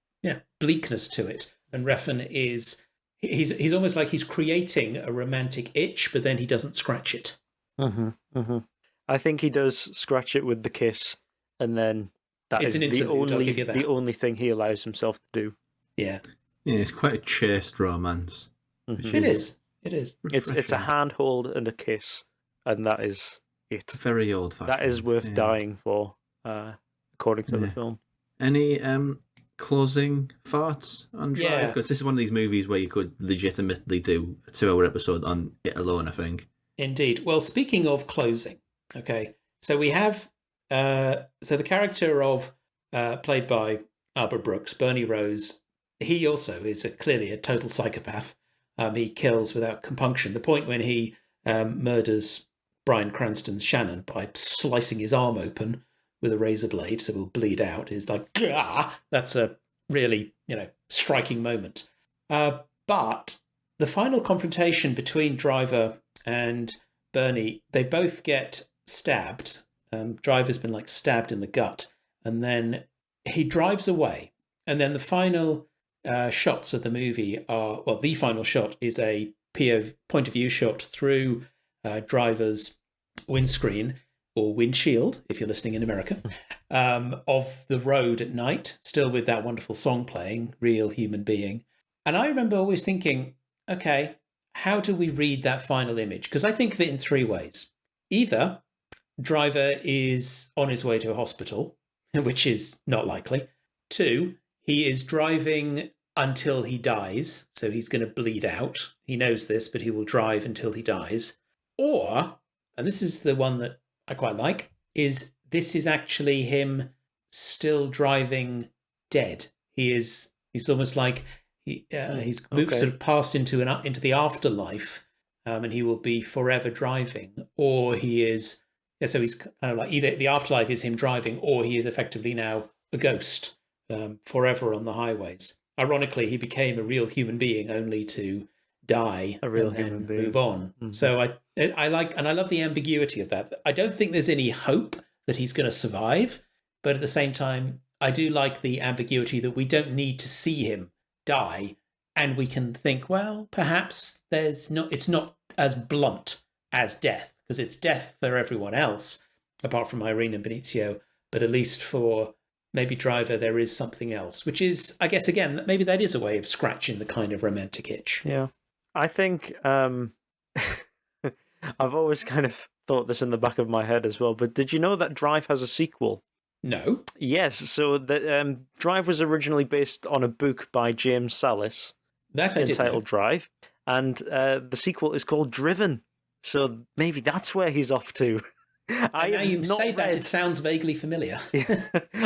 bleakness to it. And Refn is... He's almost like he's creating a romantic itch, but then he doesn't scratch it. Mm-hmm, mm-hmm. I think he does scratch it with the kiss, and then it's the only thing he allows himself to do. Yeah. Yeah, it's quite a chaste romance. Mm-hmm. It is. It's a handhold and a kiss, and that is it. Very old-fashioned. That is worth dying for, according to the film. Any closing thoughts on Drive? Because this is one of these movies where you could legitimately do a 2-hour episode on it alone, I think. Indeed. Well, speaking of closing, okay, so we have the character of played by Albert Brooks, Bernie Rose. He also is clearly a total psychopath. He kills without compunction. The point when he murders Bryan Cranston's Shannon by slicing his arm open with a razor blade, so he'll bleed out, is like, Gah! That's a really, striking moment. But the final confrontation between Driver and Bernie, they both get stabbed. Driver's been stabbed in the gut, and then he drives away. And then the final shots of the movie are, the final shot is a point of view shot through Driver's windscreen, or windshield, if you're listening in America, of the road at night, still with that wonderful song playing, Real Human Being. And I remember always thinking, okay, how do we read that final image? Because I think of it in 3 ways. Either Driver is on his way to a hospital, which is not likely. 2, he is driving until he dies, so he's going to bleed out. He knows this, but he will drive until he dies. Or, and this is the one that I quite like, is this is actually him still driving dead. He's almost like he's moved sort of passed into the afterlife, and he will be forever driving, or he is. So he's kind of like either the afterlife is him driving, or he is effectively now a ghost forever on the highways. Ironically, he became a real human being only to die and then move on. Mm-hmm. So I like, and I love the ambiguity of that. I don't think there's any hope that he's going to survive, but at the same time, I do like the ambiguity that we don't need to see him die, and we can think, well, perhaps it's not as blunt as death, because it's death for everyone else, apart from Irene and Benicio, but at least for maybe Driver, there is something else, which is, I guess, again, maybe that is a way of scratching the kind of romantic itch. Yeah. I think I've always kind of thought this in the back of my head as well, but did you know that Drive has a sequel? No. Yes, so the Drive was originally based on a book by James Sallis That I did know. entitled Drive, and the sequel is called Driven. So maybe that's where he's off to. Now you say that, it sounds vaguely familiar.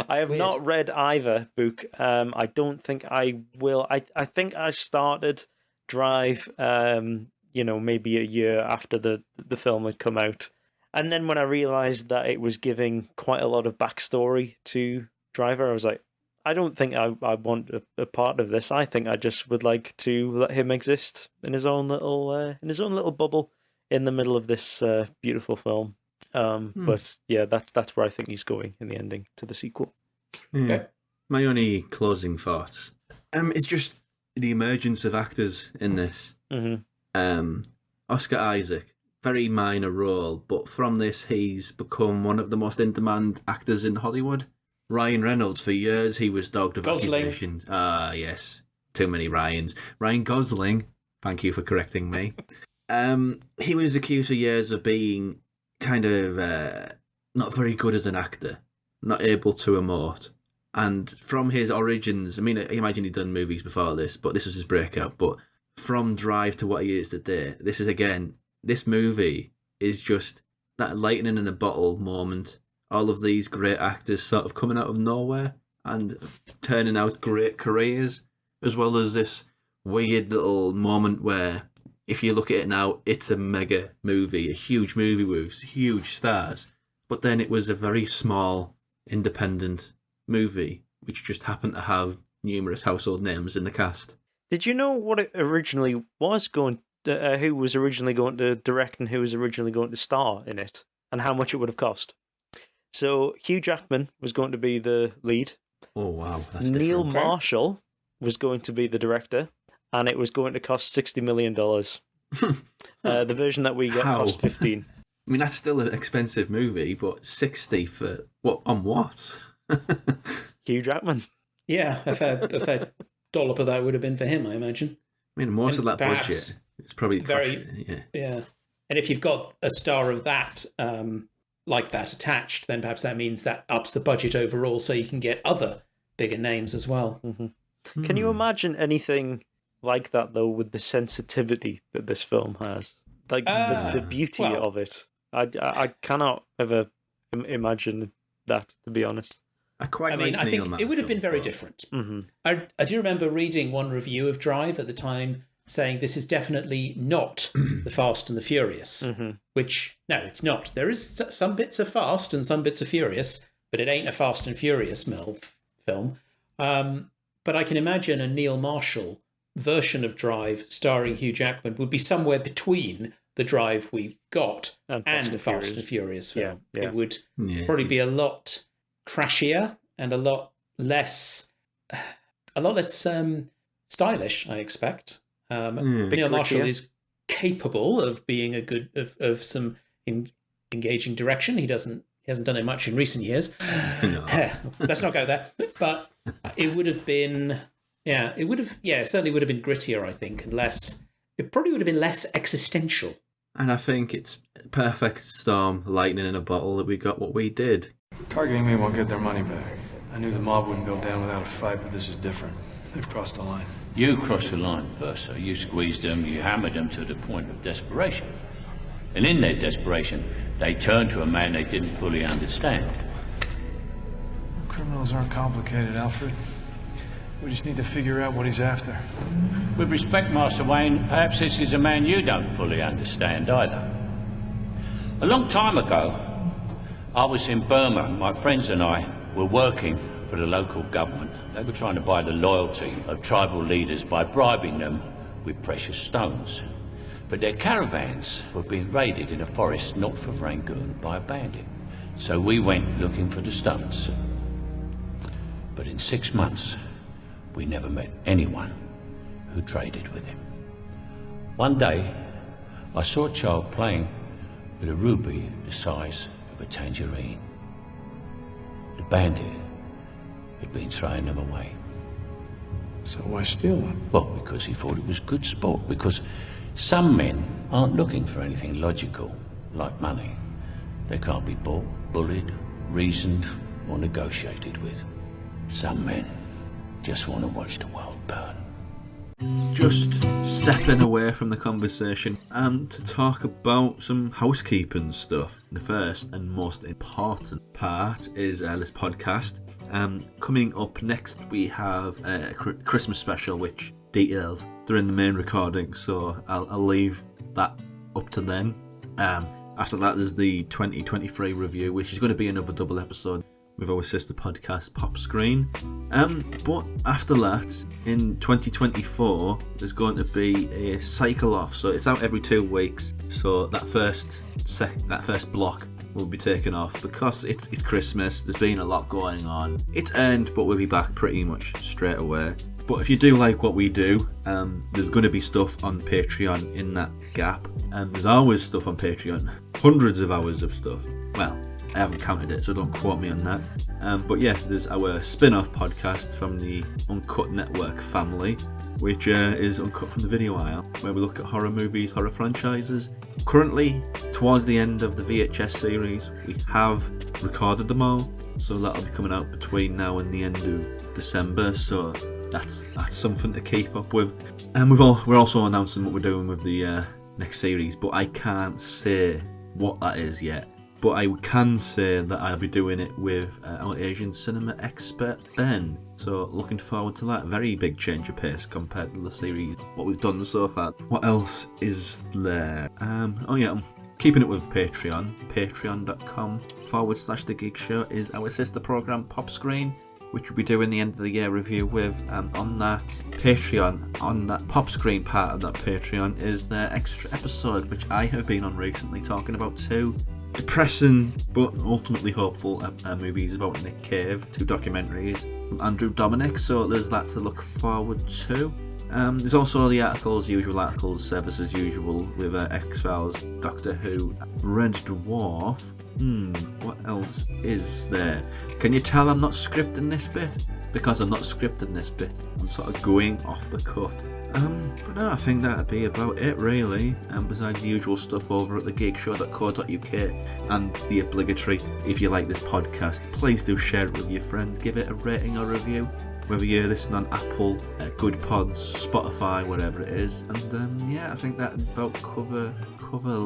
I have not read either book. I don't think I will. I think I started Drive, maybe a year after the film had come out. And then when I realised that it was giving quite a lot of backstory to Driver, I was like, I don't think I want a part of this. I think I just would like to let him exist in his own little bubble in the middle of this beautiful film. But yeah, that's where I think he's going in the ending to the sequel. Okay. My only closing thoughts is just the emergence of actors in this. Mm-hmm. Oscar Isaac, very minor role, but from this he's become one of the most in-demand actors in Hollywood. Ryan Reynolds, for years he was dogged of accusations. Yes, too many Ryans. Ryan Gosling, thank you for correcting me. He was accused for years of being kind of not very good as an actor, not able to emote. And from his origins, I mean, I imagine he'd done movies before this, but this was his breakout. But from Drive to what he is today, this movie is just that lightning in a bottle moment. All of these great actors sort of coming out of nowhere and turning out great careers, as well as this weird little moment where, if you look at it now, it's a mega movie, a huge movie with huge stars. But then it was a very small, independent movie, which just happened to have numerous household names in the cast. Did you know what it originally was going to, who was originally going to direct and who was originally going to star in it, and how much it would have cost? So Hugh Jackman was going to be the lead. Oh, wow. That's Neil different. Marshall was going to be the director, and it was going to cost $60 million. The version that we got cost 15. I mean, that's still an expensive movie, but 60 for what? On what? Hugh Jackman. Yeah, a fair dollop of that would have been for him, I imagine. I mean, most of that perhaps budget is probably yeah. And if you've got a star of that, like that attached, then perhaps that means that ups the budget overall, so you can get other bigger names as well. Mm-hmm. Can you imagine anything like that, though, with the sensitivity that this film has? Like, the beauty of it. I cannot ever imagine that, to be honest. I think it would have been very different. Mm-hmm. I do remember reading one review of Drive at the time saying this is definitely not the Fast and the Furious, which, no, it's not. There is some bits of Fast and some bits of Furious, but it ain't a Fast and Furious film. But I can imagine a Neil Marshall version of Drive starring Hugh Jackman would be somewhere between the Drive we've got and a Fast and Furious film. Yeah. It would probably be a lot crashier and a lot less stylish, I expect. Neil Marshall is capable of being of some engaging direction. He hasn't done it much in recent years. No. Let's not go there. But it would have been, it certainly would have been grittier, I think, and less. It probably would have been less existential. And I think it's perfect storm, lightning in a bottle, that we got what we did. Targeting me won't get their money back. I knew the mob wouldn't go down without a fight, but this is different. They've crossed the line. You crossed the line first, so you squeezed them, you hammered them to the point of desperation. And in their desperation, they turned to a man they didn't fully understand. Criminals aren't complicated, Alfred. We just need to figure out what he's after. With respect, Master Wayne, perhaps this is a man you don't fully understand either. A long time ago, I was in Burma. My friends and I were working for the local government. They were trying to buy the loyalty of tribal leaders by bribing them with precious stones. But their caravans were being raided in a forest north of Rangoon by a bandit. So we went looking for the stones. But in 6 months, we never met anyone who traded with him. One day, I saw a child playing with a ruby the size of a tangerine. The bandit had been throwing them away. So why steal them? Well, because he thought it was good sport, because some men aren't looking for anything logical like money. They can't be bought, bullied, reasoned, or negotiated with. Some men just want to watch the world burn. Just stepping away from the conversation to talk about some housekeeping stuff. The first and most important part is this podcast. Coming up next, we have a Christmas special, which details they're in the main recording, so I'll leave that up to then. After that, there's the 2023 review, which is going to be another double episode with our sister podcast, Pop Screen. But after that, in 2024, there's going to be a cycle off. So it's out every 2 weeks. So that first block will be taken off because it's Christmas. There's been a lot going on. It's earned, but we'll be back pretty much straight away. But if you do like what we do, there's going to be stuff on Patreon in that gap. There's always stuff on Patreon. Hundreds of hours of stuff. Well, I haven't counted it, so don't quote me on that. But yeah, there's our spin-off podcast from the Uncut Network family, which is Uncut from the Video Aisle, where we look at horror movies, horror franchises. Currently, towards the end of the VHS series, we have recorded them all, so that'll be coming out between now and the end of December, so that's something to keep up with. And we're also announcing what we're doing with the next series, but I can't say what that is yet. But I can say that I'll be doing it with our Asian cinema expert, Ben. So looking forward to that. Very big change of pace compared to the series, what we've done so far. What else is there? I'm keeping it with Patreon. Patreon.com/The Geek Show is our sister program, Pop Screen, which we'll be doing the end of the year review with. On that Patreon, on that Pop Screen part of that Patreon, is the extra episode, which I have been on recently, talking about 2 depressing but ultimately hopeful movies about Nick Cave, 2 documentaries from Andrew Dominic, so there's that to look forward to. There's also the usual articles, service as usual, with X-Files, Doctor Who, Red Dwarf. What else is there? Can you tell I'm not scripting this bit? Because I'm not scripting this bit, I'm sort of going off the cuff. But no, I think that'd be about it really. Besides the usual stuff over at thegeekshow.co.uk and the obligatory, if you like this podcast, please do share it with your friends, give it a rating or review, whether you're listening on Apple, Good Pods, Spotify, whatever it is. And I think that about cover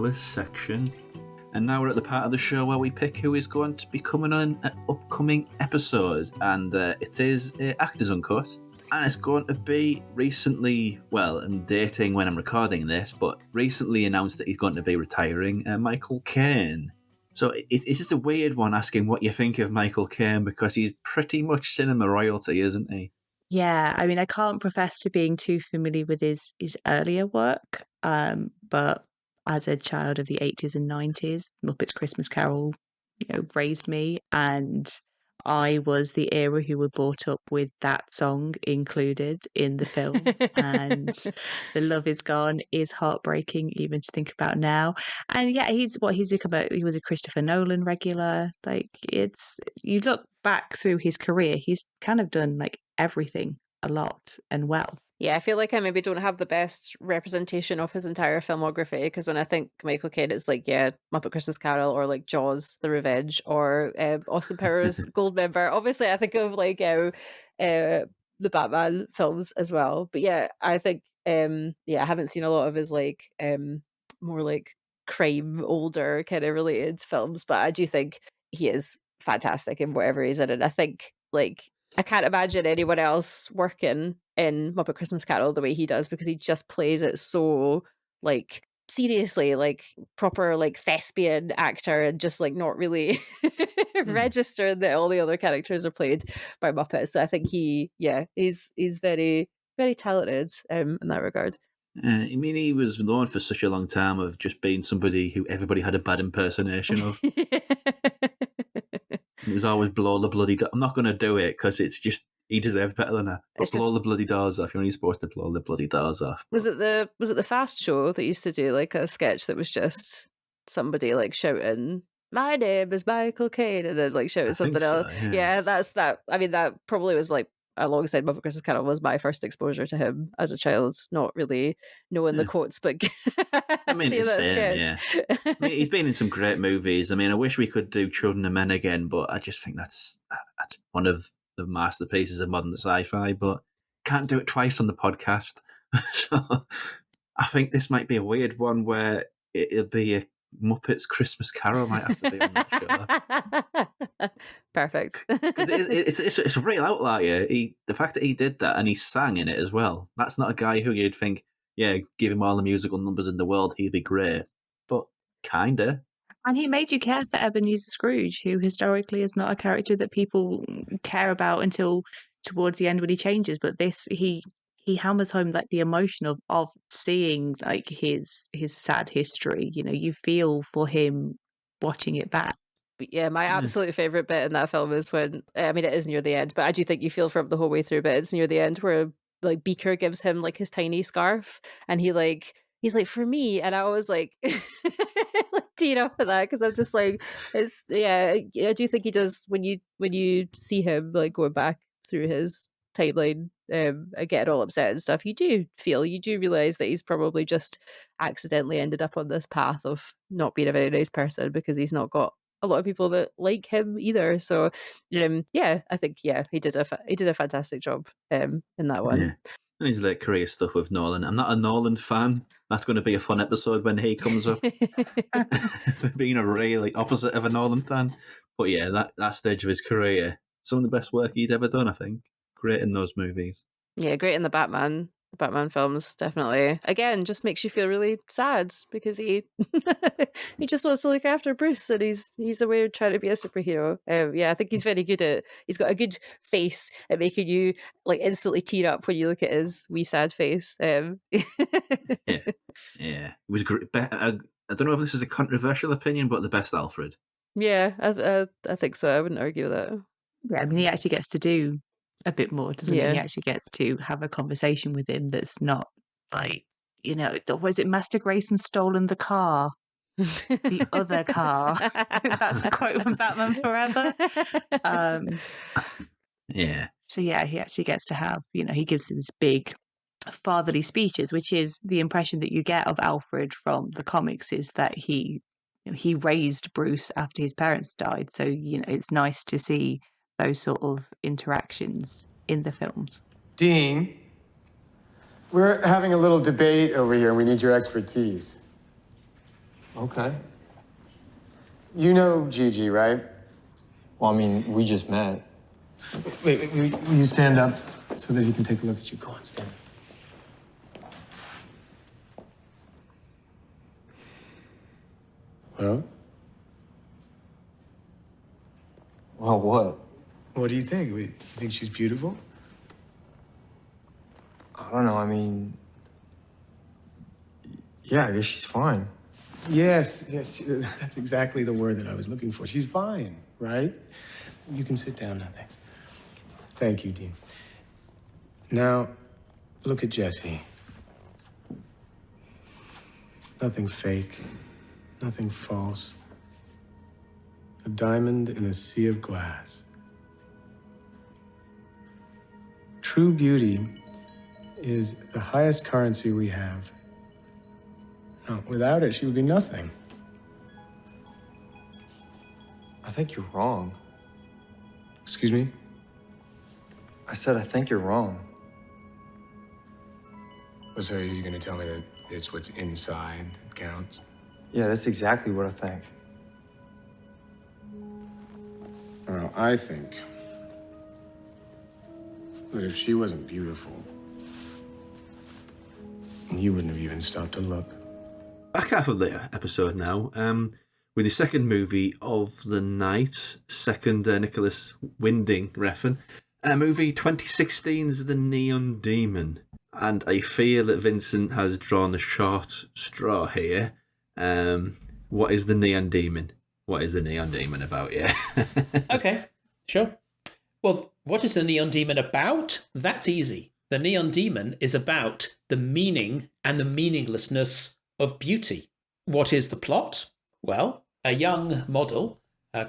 this section. And now we're at the part of the show where we pick who is going to be coming on an upcoming episode, and it is Actors Uncut. And it's going to be recently, well, I'm dating when I'm recording this, but recently announced that he's going to be retiring, Michael Caine. So it's just a weird one asking what you think of Michael Caine, because he's pretty much cinema royalty, isn't he? Yeah, I mean, I can't profess to being too familiar with his earlier work, but as a child of the 80s and 90s, Muppets Christmas Carol, raised me, and I was the era who were brought up with that song included in the film. And The Love Is Gone is heartbreaking even to think about now. And yeah, he was a Christopher Nolan regular. Like, you look back through his career, he's kind of done like everything a lot and well. Yeah, I feel like I maybe don't have the best representation of his entire filmography, because when I think Michael Caine, it's like, Muppet Christmas Carol, or like Jaws, The Revenge, or Austin Powers, Goldmember. Obviously, I think of like the Batman films as well. But yeah, I think I haven't seen a lot of his like more like crime, older kind of related films, but I do think he is fantastic in whatever he's in, and I think like I can't imagine anyone else working in Muppet Christmas Carol the way he does, because he just plays it so like seriously, like proper like thespian actor, and just like not really registered that all the other characters are played by Muppets. So I think he's very, very talented in that regard. I mean, he was known for such a long time of just being somebody who everybody had a bad impersonation of. It was always blow the bloody I'm not going to do it because it's just, he deserves better than that. But blow the bloody doors off. You're only supposed to blow the bloody doors off. Was it the Fast Show that used to do like a sketch that was just somebody like shouting, "My name is Michael Caine," and then like shouting something else? So, yeah, that's that. I mean, that probably was like alongside Muppet Christmas Carol was my first exposure to him as a child. Not really knowing the quotes, but I mean, seeing it's that same, sketch. yeah. I mean, he's been in some great movies. I mean, I wish we could do Children of Men again, but I just think that's one of the masterpieces of modern sci-fi. But can't do it twice on the podcast, so I think this might be a weird one where it'll be a Muppets Christmas Carol might have to be on that show. Perfect. Because it's a real outlier. The fact that he did that and he sang in it as well. That's not a guy who you'd think, yeah, give him all the musical numbers in the world, he'd be great. But kinda. And he made you care for Ebenezer Scrooge, who historically is not a character that people care about until towards the end when he changes. But this, he hammers home like the emotion of seeing like his sad history. You know, you feel for him watching it back. But yeah, my absolute favorite bit in that film is when, I mean, it is near the end, but I do think you feel for him the whole way through. But it's near the end where like Beaker gives him like his tiny scarf, and he's like, for me, and I was like, like teeing up for that because I'm just like, it's I do think he does when you see him like going back through his timeline and getting all upset and stuff. You do realize that he's probably just accidentally ended up on this path of not being a very nice person because he's not got a lot of people that like him either. So, I think he did a fantastic job in that one. Yeah. And his late career stuff with Nolan. I'm not a Nolan fan. That's going to be a fun episode when he comes up. Being a really opposite of a Nolan fan. But yeah, that stage of his career, some of the best work he'd ever done, I think. Great in those movies. Yeah, great in the Batman films, definitely. Again, just makes you feel really sad because he he just wants to look after Bruce, and he's away trying to be a superhero. I think he's very good he's got a good face at making you like instantly tear up when you look at his wee sad face. Yeah, it was great. I don't know if this is a controversial opinion, but the best Alfred. Yeah, I think so. I wouldn't argue with that. Yeah, I mean, he actually gets to do a bit more, doesn't he? Yeah. He actually gets to have a conversation with him that's not like, was it Master Grayson stolen the car? The other car. That's a quote from Batman Forever. Yeah. So yeah, he actually gets to have, he gives these big fatherly speeches, which is the impression that you get of Alfred from the comics is that he raised Bruce after his parents died. So, it's nice to see those sort of interactions in the films. Dean, we're having a little debate over here. We need your expertise. Okay. You know Gigi, right? Well, I mean, we just met. Wait, will you stand up so that he can take a look at you? Go on, stand up. Well? Well, what? What do you think? Do you think she's beautiful? I don't know. I mean, yeah, I guess she's fine. Yes, that's exactly the word that I was looking for. She's fine, right? You can sit down now, thanks. Thank you, Dean. Now, look at Jessie. Nothing fake, nothing false. A diamond in a sea of glass. True beauty is the highest currency we have. Now, without it, she would be nothing. I think you're wrong. Excuse me? I said I think you're wrong. Well, so are you going to tell me that it's what's inside that counts? Yeah, that's exactly what I think. Well, I think that if she wasn't beautiful, you wouldn't have even stopped to look. Back half of the episode now, with the second movie of the night, second Nicolas Winding Refn, movie 2016's The Neon Demon. And I feel that Vincent has drawn the short straw here. What is The Neon Demon? What is The Neon Demon about? Yeah. Okay, sure. Well, what is The Neon Demon about? That's easy. The Neon Demon is about the meaning and the meaninglessness of beauty. What is the plot? Well, a young model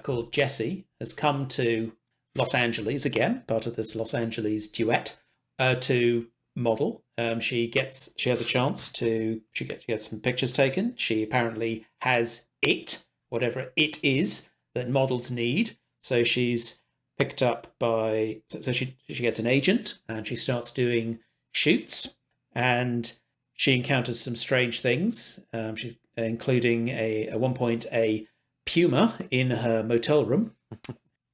called Jessie has come to Los Angeles again, part of this Los Angeles duet, to model. She has a chance to she gets some pictures taken. She apparently has whatever it is that models need. So she's picked up by she gets an agent and she starts doing shoots, and she encounters some strange things. She's including at one point a puma in her motel room.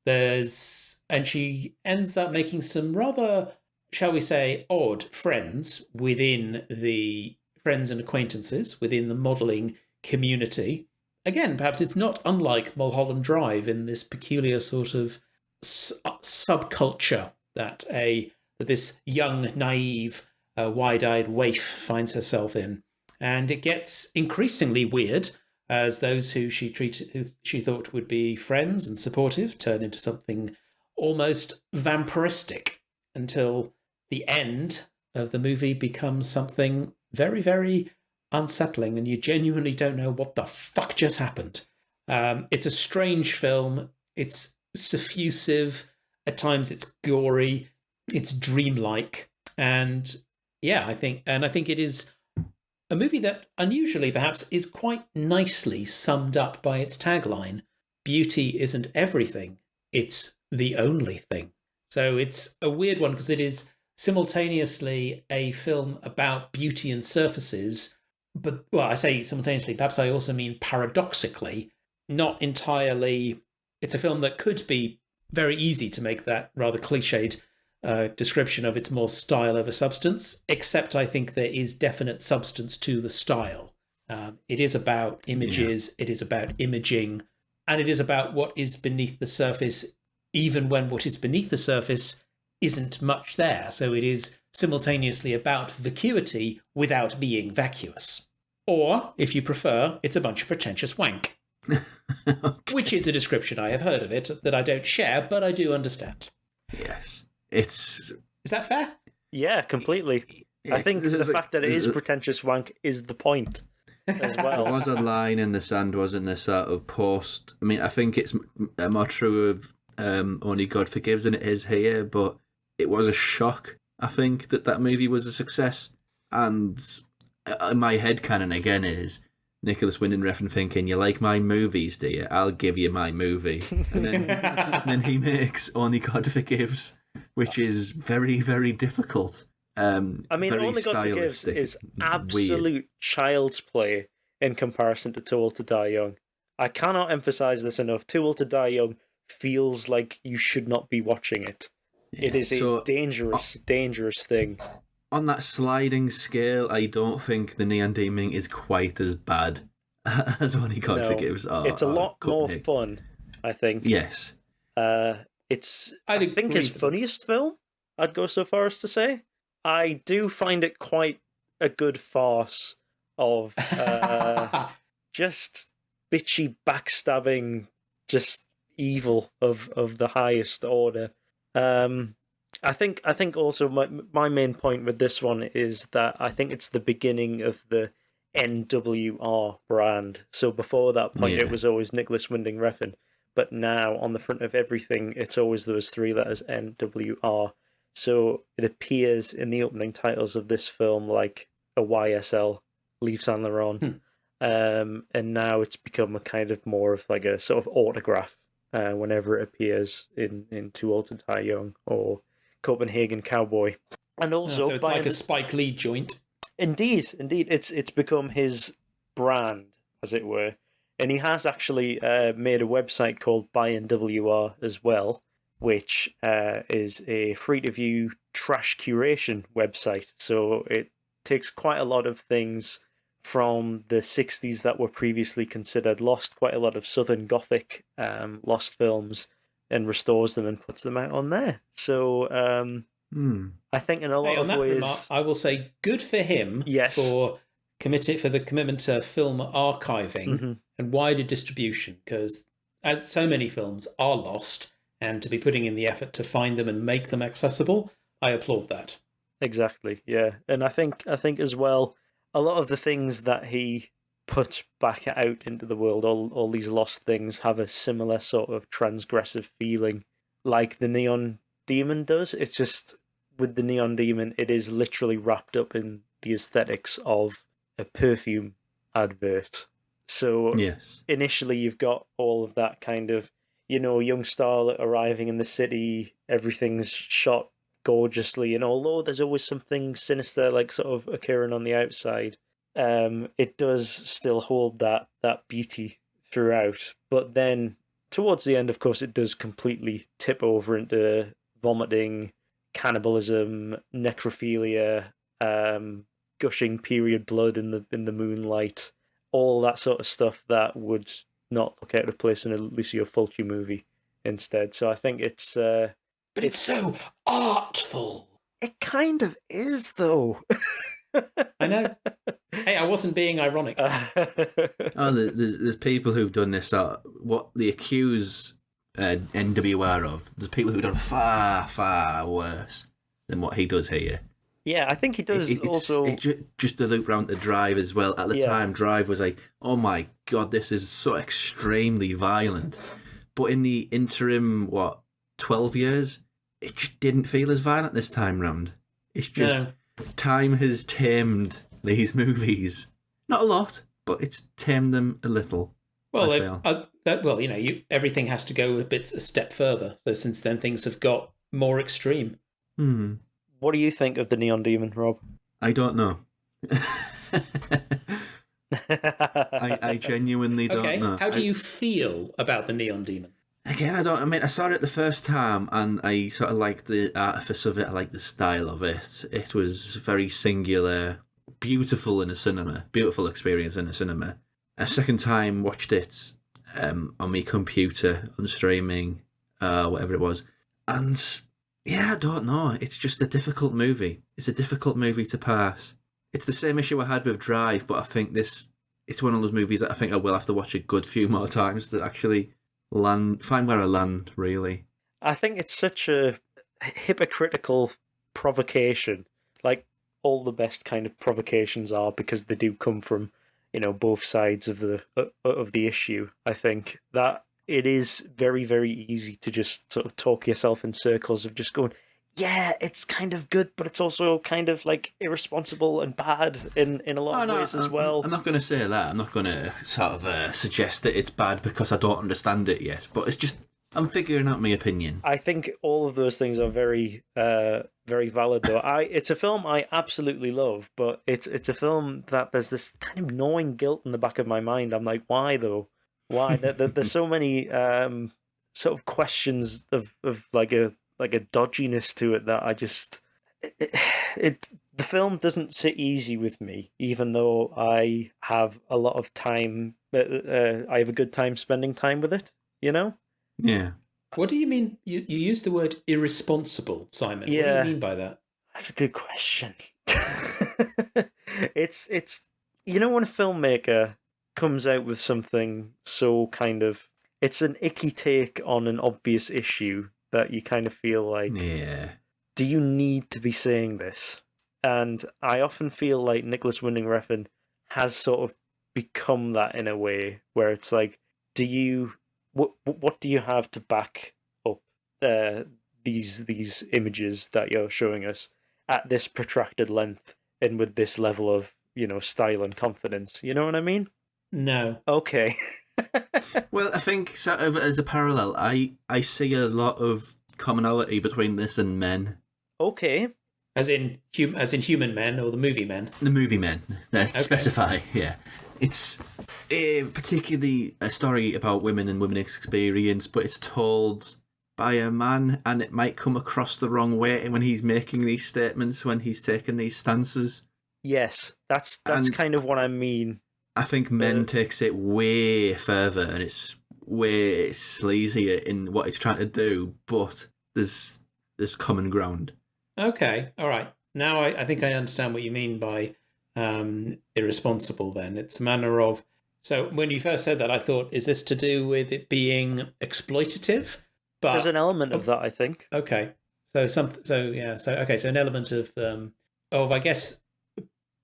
And she ends up making some rather, shall we say, odd friends within the friends and acquaintances within the modelling community. Again, perhaps it's not unlike Mulholland Drive in this peculiar sort of subculture that this young, naive, wide-eyed waif finds herself in. And it gets increasingly weird as those who she thought would be friends and supportive turn into something almost vampiristic, until the end of the movie becomes something very, very unsettling, and you genuinely don't know what the fuck just happened. It's a strange film. It's suffusive. At times it's gory. It's dreamlike. And yeah, I think it is a movie that unusually perhaps is quite nicely summed up by its tagline, "Beauty isn't everything, it's the only thing." So it's a weird one because it is simultaneously a film about beauty and surfaces, but, well, I say simultaneously, perhaps I also mean paradoxically, not entirely. It's a film that could be very easy to make that rather cliched description of its more style over substance, except I think there is definite substance to the style. It is about images, it is about imaging, and it is about what is beneath the surface, even when what is beneath the surface isn't much there. So it is simultaneously about vacuity without being vacuous. Or, if you prefer, it's a bunch of pretentious wank. Okay. Which is a description I have heard of it that I don't share, but I do understand. Yes. Is that fair? Yeah, completely. Yeah, I think the fact that it is pretentious wank is the point as well. There was a line in the sand, wasn't there, sort of post. I mean, I think it's more true of Only God Forgives than it is here, but it was a shock, I think, that movie was a success. And in my headcanon again is Nicolas Winding Refn thinking, "You like my movies, do you? I'll give you my movie." And then he makes Only God Forgives, which is very, very difficult. I mean, Only God Forgives is absolute child's play in comparison to Too Old to Die Young. I cannot emphasize this enough. Too Old to Die Young feels like you should not be watching it. Yeah. It is a dangerous thing. On that sliding scale, I don't think The Neon Demon is quite as bad as Only God Forgives. It's a lot more fun, I think. Yes. I think his funniest film, I'd go so far as to say. I do find it quite a good farce of just bitchy, backstabbing, just evil of the highest order. I think also my main point with this one is that I think it's the beginning of the NWR brand. So before that point, it was always Nicolas Winding Refn. But now, on the front of everything, it's always those three letters, NWR. So it appears in the opening titles of this film like a YSL, Yves Saint Laurent. And now it's become a kind of more of like a sort of autograph whenever it appears in Too Old to Die Young or Copenhagen Cowboy. And also, so it's like a Spike Lee joint. Indeed. It's become his brand, as it were. And he has actually made a website called Buy NWR as well, which is a free-to-view trash curation website. So it takes quite a lot of things from the 60s that were previously considered lost, quite a lot of Southern Gothic lost films, and restores them and puts them out on there. So I think in a lot of ways... I will say good for him for the commitment to film archiving and wider distribution, because as so many films are lost, and to be putting in the effort to find them and make them accessible, I applaud that. Exactly, yeah. And I think as well, a lot of the things that he put back out into the world, all these lost things, have a similar sort of transgressive feeling like the Neon Demon does. It's just with the Neon Demon, it is literally wrapped up in the aesthetics of a perfume advert. So Yes. initially you've got all of that kind of, young starlet arriving in the city, everything's shot gorgeously, and although there's always something sinister like sort of occurring on the outside, it does still hold that beauty throughout. But then towards the end, of course, it does completely tip over into vomiting, cannibalism, necrophilia, gushing period blood in the moonlight, all that sort of stuff that would not look out of place in a Lucio Fulci movie instead. So I think it's... but it's so artful. It kind of is, though. I know. Hey, I wasn't being ironic. There's people who've done this, what they accuse NWR of. There's people who've done far, far worse than what he does here. Yeah, I think he does also... Just the loop round to Drive as well. At the time, Drive was like, oh my God, this is so extremely violent. But in the interim, 12 years, it just didn't feel as violent this time round. It's just... No. Time has tamed these movies. Not a lot, but it's tamed them a little. Well, everything has to go a step further. So since then, things have got more extreme. Hmm. What do you think of the Neon Demon, Rob? I don't know. I genuinely don't know. How do you feel about the Neon Demon? Again, I saw it the first time and I sort of liked the artifice of it. I liked the style of it. It was very singular, beautiful in a cinema, beautiful experience in a cinema. A second time, watched it on my computer, on streaming, whatever it was. And yeah, I don't know. It's just a difficult movie. It's a difficult movie to pass. It's the same issue I had with Drive, but I think it's one of those movies that I think I will have to watch a good few more times to actually find where I land, really. I think it's such a hypocritical provocation, like all the best kind of provocations are, because they do come from, both sides of the issue. I think that it is very, very easy to just sort of talk yourself in circles of just going, yeah, it's kind of good, but it's also kind of like irresponsible and bad in a lot of ways as well. I'm not going to say that. I'm not going to sort of suggest that it's bad because I don't understand it yet. But it's just, I'm figuring out my opinion. I think all of those things are very, very valid, though. It's a film I absolutely love, but it's a film that there's this kind of gnawing guilt in the back of my mind. I'm like, why though? Why? There's so many sort of questions of like a dodginess to it that I just... The film doesn't sit easy with me, even though I have a lot of time... I have a good time spending time with it, Yeah. What do you mean? You use the word irresponsible, Simon. Yeah. What do you mean by that? That's a good question. It's when a filmmaker comes out with something so kind of... It's an icky take on an obvious issue that you kind of feel like, do you need to be saying this? And I often feel like Nicolas Winding Refn has sort of become that in a way, where it's like, what do you have to back up these images that you're showing us at this protracted length and with this level of style and confidence? You know what I mean? No. Okay. Well, I think sort of as a parallel, I see a lot of commonality between this and Men. Okay. As in Human Men or the movie Men? The movie Men. Specify, yeah. It's particularly a story about women and women's experience, but it's told by a man, and it might come across the wrong way when he's making these statements, when he's taking these stances. Yes, that's kind of what I mean. I think Men takes it way further, and it's way sleazier in what it's trying to do, but there's common ground. Okay, all right. Now I think I understand what you mean by irresponsible then. It's a manner of... So when you first said that, I thought, is this to do with it being exploitative? But there's an element of that, I think. Okay. So an element of I guess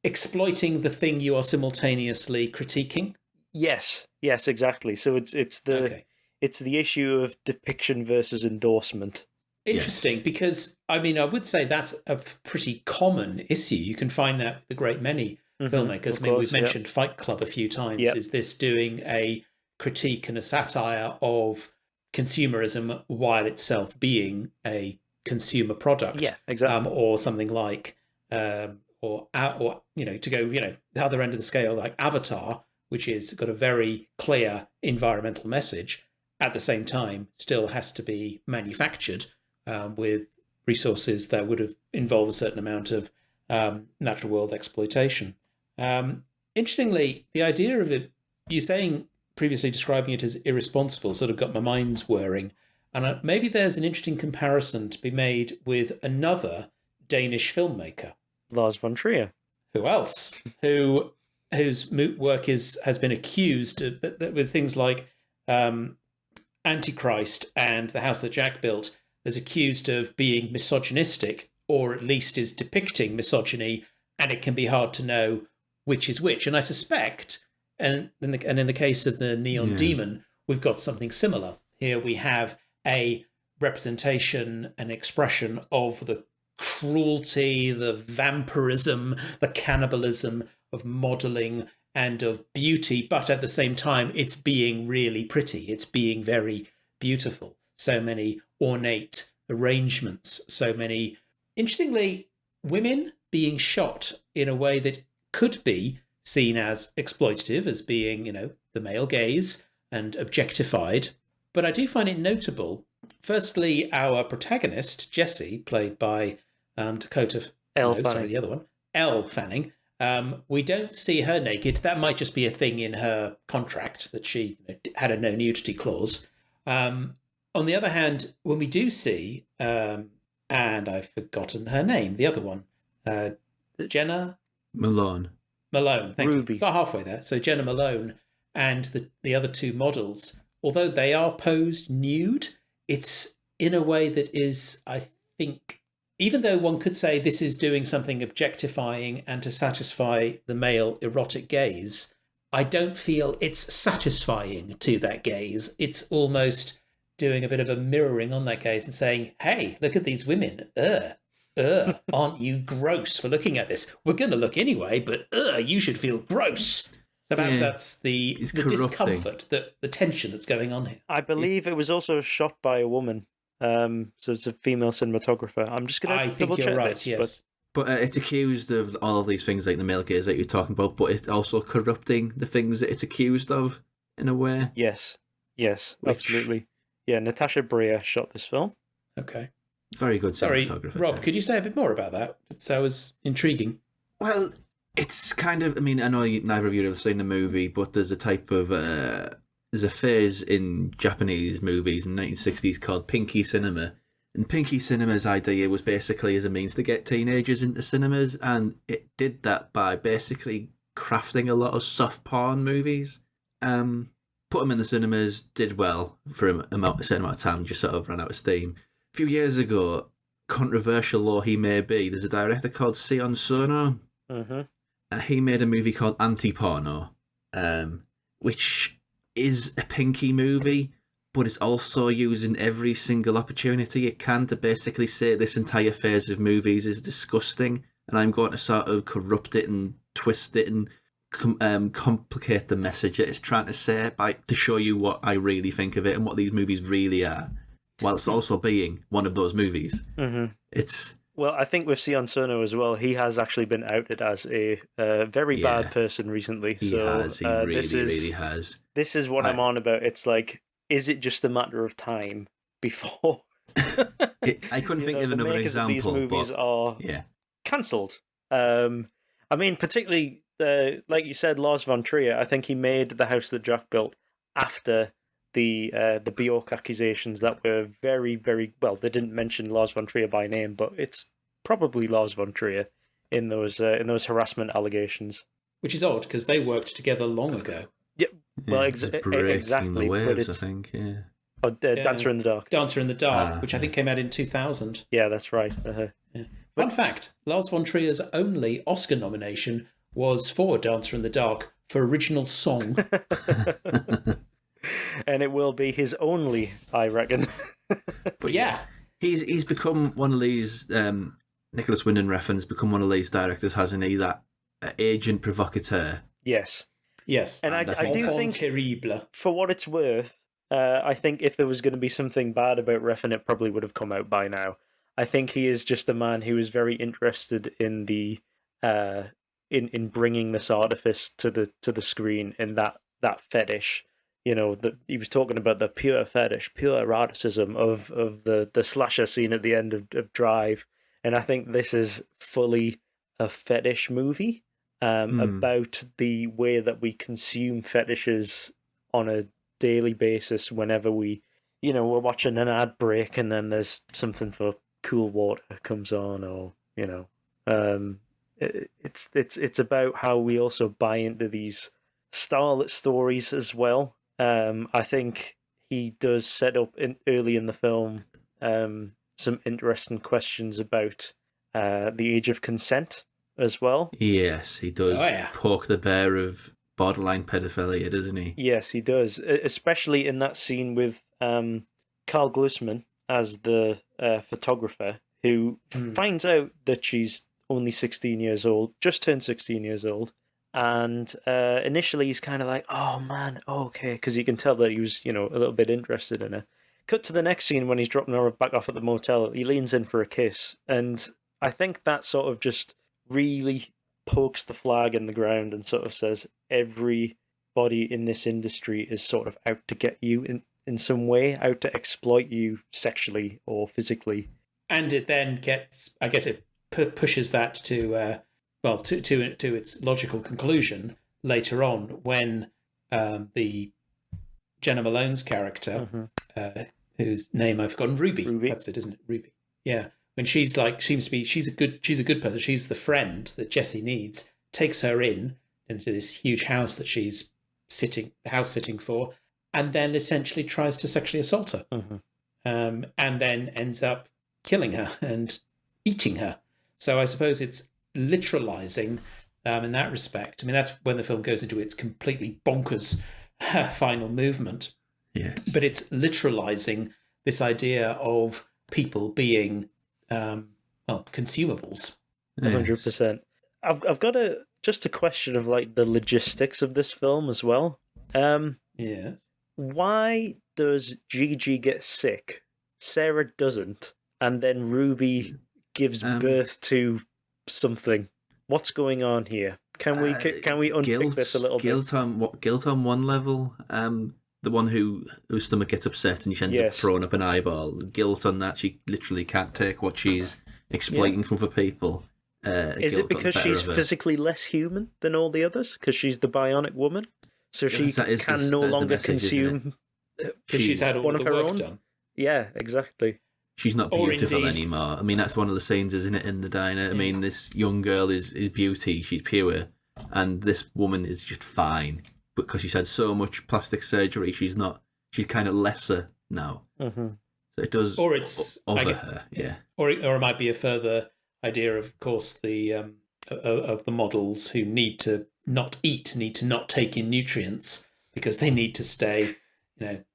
exploiting the thing you are simultaneously critiquing. Yes, exactly. So it's it's the issue of depiction versus endorsement. Interesting, because I mean, I would say that's a pretty common issue. You can find that with a great many filmmakers. I mean, we've mentioned Fight Club a few times. Yep. Is this doing a critique and a satire of consumerism while itself being a consumer product? Yeah, exactly. Or something like, or to go, the other end of the scale, like Avatar, which is got a very clear environmental message, at the same time still has to be manufactured with resources that would have involved a certain amount of natural world exploitation. Interestingly, the idea of it, you saying previously describing it as irresponsible, sort of got my mind whirring. And maybe there's an interesting comparison to be made with another Danish filmmaker, Lars von Trier. Who else? Whose work has been accused with things like Antichrist and The House That Jack Built, is accused of being misogynistic, or at least is depicting misogyny, and it can be hard to know which is which. And I suspect, and in the case of the Neon Demon, we've got something similar. Here we have a representation, an expression of the cruelty, the vampirism, the cannibalism of modelling and of beauty, but at the same time, it's being really pretty. It's being very beautiful. So many ornate arrangements, so many, interestingly, women being shot in a way that could be seen as exploitative, as being, the male gaze and objectified. But I do find it notable. Firstly, our protagonist, Jessie, played by Dakota... the other one. Elle Fanning. We don't see her naked. That might just be a thing in her contract that she had a no nudity clause. On the other hand, when we do see, and I've forgotten her name, the other one, Jenna Malone. Thank Ruby. you. Got halfway there. So Jenna Malone and the other two models, although they are posed nude, it's in a way that is, I think, even though one could say this is doing something objectifying and to satisfy the male erotic gaze, I don't feel it's satisfying to that gaze. It's almost doing a bit of a mirroring on that gaze and saying, hey, look at these women. Aren't you gross for looking at this? We're going to look anyway, but you should feel gross. So perhaps that's the discomfort, the tension that's going on here. I believe it was also shot by a woman. So it's a female cinematographer. I'm just going to double check you're right, this. yes. But it's accused of all of these things like the male gaze that you're talking about, but it's also corrupting the things that it's accused of in a way. Yes, absolutely. Yeah, Natasha Breer shot this film. Okay. Very good cinematographer. Rob, could you say a bit more about that? That was intriguing. Well, it's kind of, I know neither of you have seen the movie, but there's a type of, there's a phase in Japanese movies in the 1960s called Pinky Cinema. And Pinky Cinema's idea was basically as a means to get teenagers into cinemas, and it did that by basically crafting a lot of soft porn movies. Put them in the cinemas, did well for a certain amount of time, just sort of ran out of steam. A few years ago, controversial though he may be, there's a director called Sion Sono. He made a movie called Anti-Porno, which is a Pinky movie, but it's also using every single opportunity it can to basically say this entire phase of movies is disgusting, and I'm going to sort of corrupt it and twist it and complicate the message that it's trying to say to show you what I really think of it and what these movies really are, whilst also being one of those movies. It's... Well, I think with Sion Sono as well, he has actually been outed as a very bad person recently. He really has. This is what I'm on about. It's like, is it just a matter of time before... I couldn't think of another example. These movies are cancelled. Particularly, like you said, Lars von Trier, I think he made The House That Jack Built after the Bjork accusations that were very, very... Well, they didn't mention Lars von Trier by name, but it's probably Lars von Trier in those harassment allegations. Which is odd, because they worked together long ago. Yeah, well, exactly. The waves, I think, Dancer in the Dark. Dancer in the Dark, which I think came out in 2000. Yeah, that's right. Fun fact, Lars von Trier's only Oscar nomination was for Dancer in the Dark for original song. And it will be his only, I reckon. But yeah, he's become one of these. Nicolas Winding Refn's become one of these directors, hasn't he? That agent provocateur. Yes. Yes. And I do think, terrible. For what it's worth, I think if there was going to be something bad about Refn, it probably would have come out by now. I think he is just a man who is very interested in the in bringing this artifice to the screen, and that fetish. You know, he was talking about the pure fetish, pure eroticism of the slasher scene at the end of Drive, and I think this is fully a fetish movie about the way that we consume fetishes on a daily basis. Whenever we're watching an ad break and then there's something for cool water comes on, or it's about how we also buy into these starlet stories as well. I think he does set up early in the film some interesting questions about the age of consent as well. Yes, he does poke the bear of borderline pedophilia, doesn't he? Yes, he does, especially in that scene with Carl Glusman as the photographer, who finds out that she's only 16 years old, just turned 16 years old. And initially he's kind of like, oh man, okay, because you can tell that he was, a little bit interested in her. Cut to the next scene when he's dropping her back off at the motel. He leans in for a kiss. And I think that sort of just really pokes the flag in the ground and sort of says everybody in this industry is sort of out to get you in some way, out to exploit you sexually or physically. And it then gets, I guess it pushes that to its logical conclusion later on when the Jenna Malone's character, whose name I've forgotten, Ruby. That's it, isn't it? Ruby. Yeah. When she's like, she's a good person. She's the friend that Jesse needs. Takes her into this huge house that she's house sitting for, and then essentially tries to sexually assault her, and then ends up killing her and eating her. So I suppose it's literalizing in that respect. I mean, that's when the film goes into its completely bonkers final movement. Yeah. But it's literalizing this idea of people being consumables. 100%. I've got just a question of like the logistics of this film as well. Yes. Why does Gigi get sick? Sarah doesn't, and then Ruby gives birth to something. What's going on here? Can we unpick this a little bit? Guilt on one level. The one whose stomach gets upset and she ends up throwing up an eyeball. Guilt on that, she literally can't take what she's exploiting from other people. Is it because she's physically less human than all the others? Because she's the bionic woman, so she can no longer consume. Because she's had all the work done. Yeah, exactly. She's not beautiful anymore. I mean, that's one of the scenes, isn't it, in the diner? Yeah. I mean, this young girl is beauty. She's pure, and this woman is just fine. Because she's had so much plastic surgery, she's kind of lesser now. Mm-hmm. So it does over her, yeah. Or it might be a further idea, of course, the of the models who need to not eat, need to not take in nutrients because they need to stay,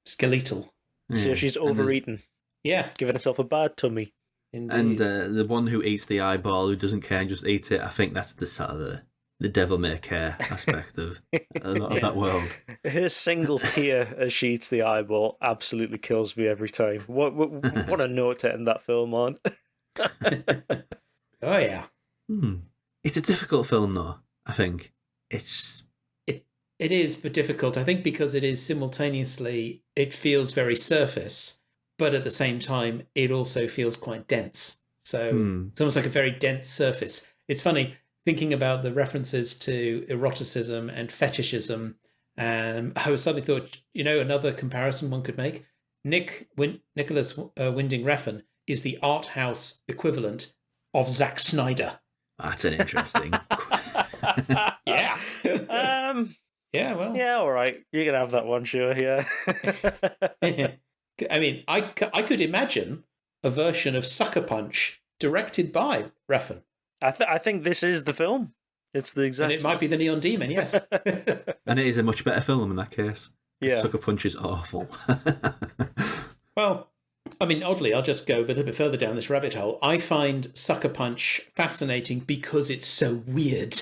skeletal. So she's overeaten. Yeah, giving herself a bad tummy. Indeed. And the one who eats the eyeball, who doesn't care and just eats it, I think that's the sort of the devil may care aspect of a lot of that world. Her single tear as she eats the eyeball absolutely kills me every time. What a note to end that film on. Oh yeah. It's a difficult film though, I think. It is, but difficult. I think because it is simultaneously, it feels very surface, but at the same time, it also feels quite dense. So it's almost like a very dense surface. It's funny thinking about the references to eroticism and fetishism. I suddenly thought, another comparison one could make. Nicolas Winding Refn is the art house equivalent of Zack Snyder. That's an interesting. Yeah. Yeah, well. Yeah, all right. You can have that one, sure, yeah. I mean, I could imagine a version of Sucker Punch directed by Refn. I think this is the film. It's the exact... And it might be the Neon Demon, yes. And it is a much better film in that case. Yeah. Sucker Punch is awful. Well, I mean, oddly, I'll just go a little bit further down this rabbit hole. I find Sucker Punch fascinating because it's so weird.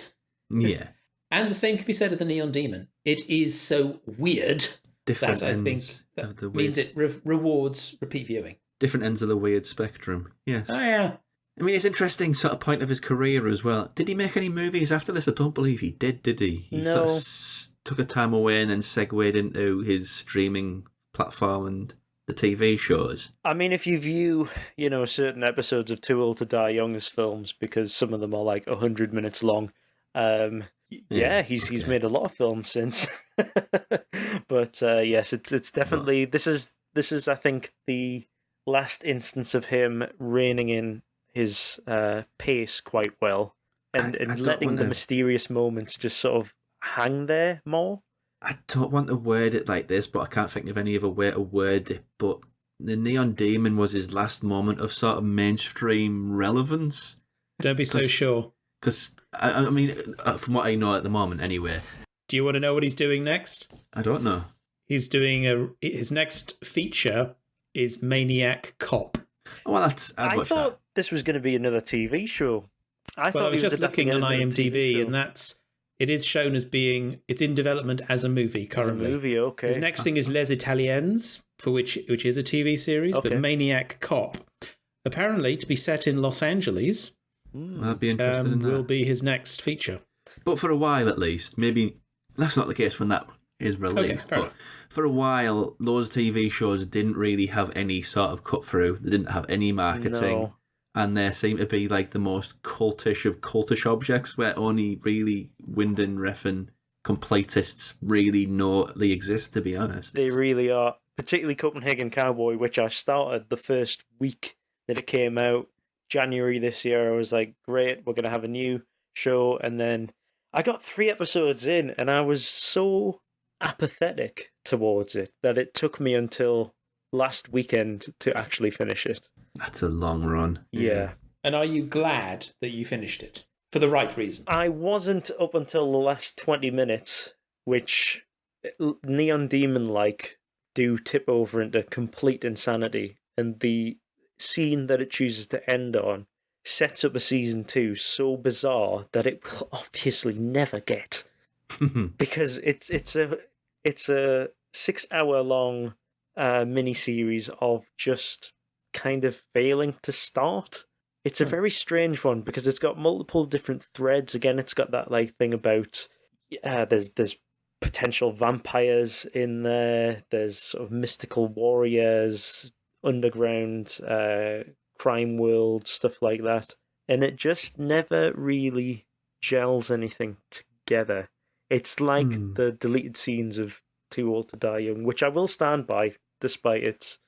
Yeah. And the same can be said of the Neon Demon. It is so weird Different that I think ends that of the means weird... it rewards repeat viewing. Different ends of the weird spectrum, yes. Oh, yeah. I mean, it's interesting sort of point of his career as well. Did he make any movies after this? I don't believe he did he? He No. sort of took a time away and then segued into his streaming platform and the TV shows. I mean, if you view, certain episodes of Too Old to Die Young as films, because some of them are like 100 minutes long, he's made a lot of films since. But yes, it's definitely this is I think the last instance of him reining in his pace quite well and letting the mysterious moments just sort of hang there more. I don't want to word it like this, but I can't think of any other way to word it. But the Neon Demon was his last moment of sort of mainstream relevance. Don't be so sure. Because, I mean, from what I know at the moment anyway. Do you want to know what he's doing next? I don't know. He's doing his next feature is Maniac Cop. Oh, well, I thought this was going to be another TV show. I was just looking on IMDb, and it is shown as being it's in development as a movie currently. As a movie, okay. His next thing is Les Italiens, for which is a TV series, but Maniac Cop, apparently to be set in Los Angeles. I'd be interested in that. Will be his next feature. But for a while at least, maybe that's not the case when that is released. Okay, but for a while, those TV shows didn't really have any sort of cut through. They didn't have any marketing. No. And they seem to be like the most cultish of cultish objects where only really Winden Refn completists really know they exist, to be honest. They really are. Particularly Copenhagen Cowboy, which I started the first week that it came out, January this year. I was like, great, we're going to have a new show. And then I got 3 episodes in and I was so apathetic towards it that it took me until last weekend to actually finish it. That's a long run. Yeah. And are you glad that you finished it? For the right reasons? I wasn't up until the last 20 minutes, which Neon Demon-like do tip over into complete insanity. And the scene that it chooses to end on sets up a season 2 so bizarre that it will obviously never get. Because it's a 6-hour-long mini-series of just kind of failing to start. It's a very strange one because it's got multiple different threads. Again, it's got that like thing about there's potential vampires in there. There's sort of mystical warriors, underground crime world, stuff like that. And it just never really gels anything together. It's like the deleted scenes of Too Old to Die Young, which I will stand by, despite its,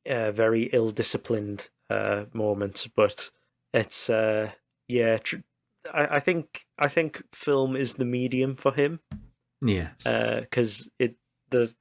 very ill-disciplined moments. But it's, I think film is the medium for him. Yes. Because the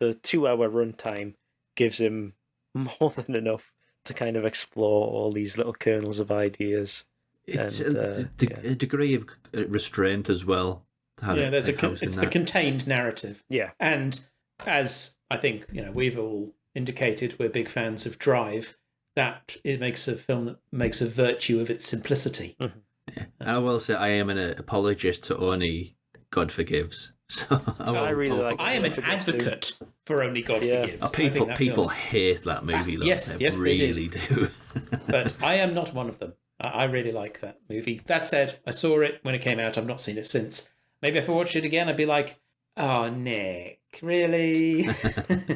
2-hour runtime gives him more than enough to kind of explore all these little kernels of ideas. It's and, a degree of restraint as well. It's the contained narrative. Yeah. And as I think, we've all indicated we're big fans of Drive, that it makes a film that makes a virtue of its simplicity. Mm-hmm. Yeah. I will say I am an apologist to only God Forgives. So I am an advocate for Only God Forgives. People hate that movie, though. Yes, they really do. But I am not one of them. I really like that movie. That said, I saw it when it came out. I've not seen it since. Maybe if I watched it again, I'd be like, oh, Nick, really?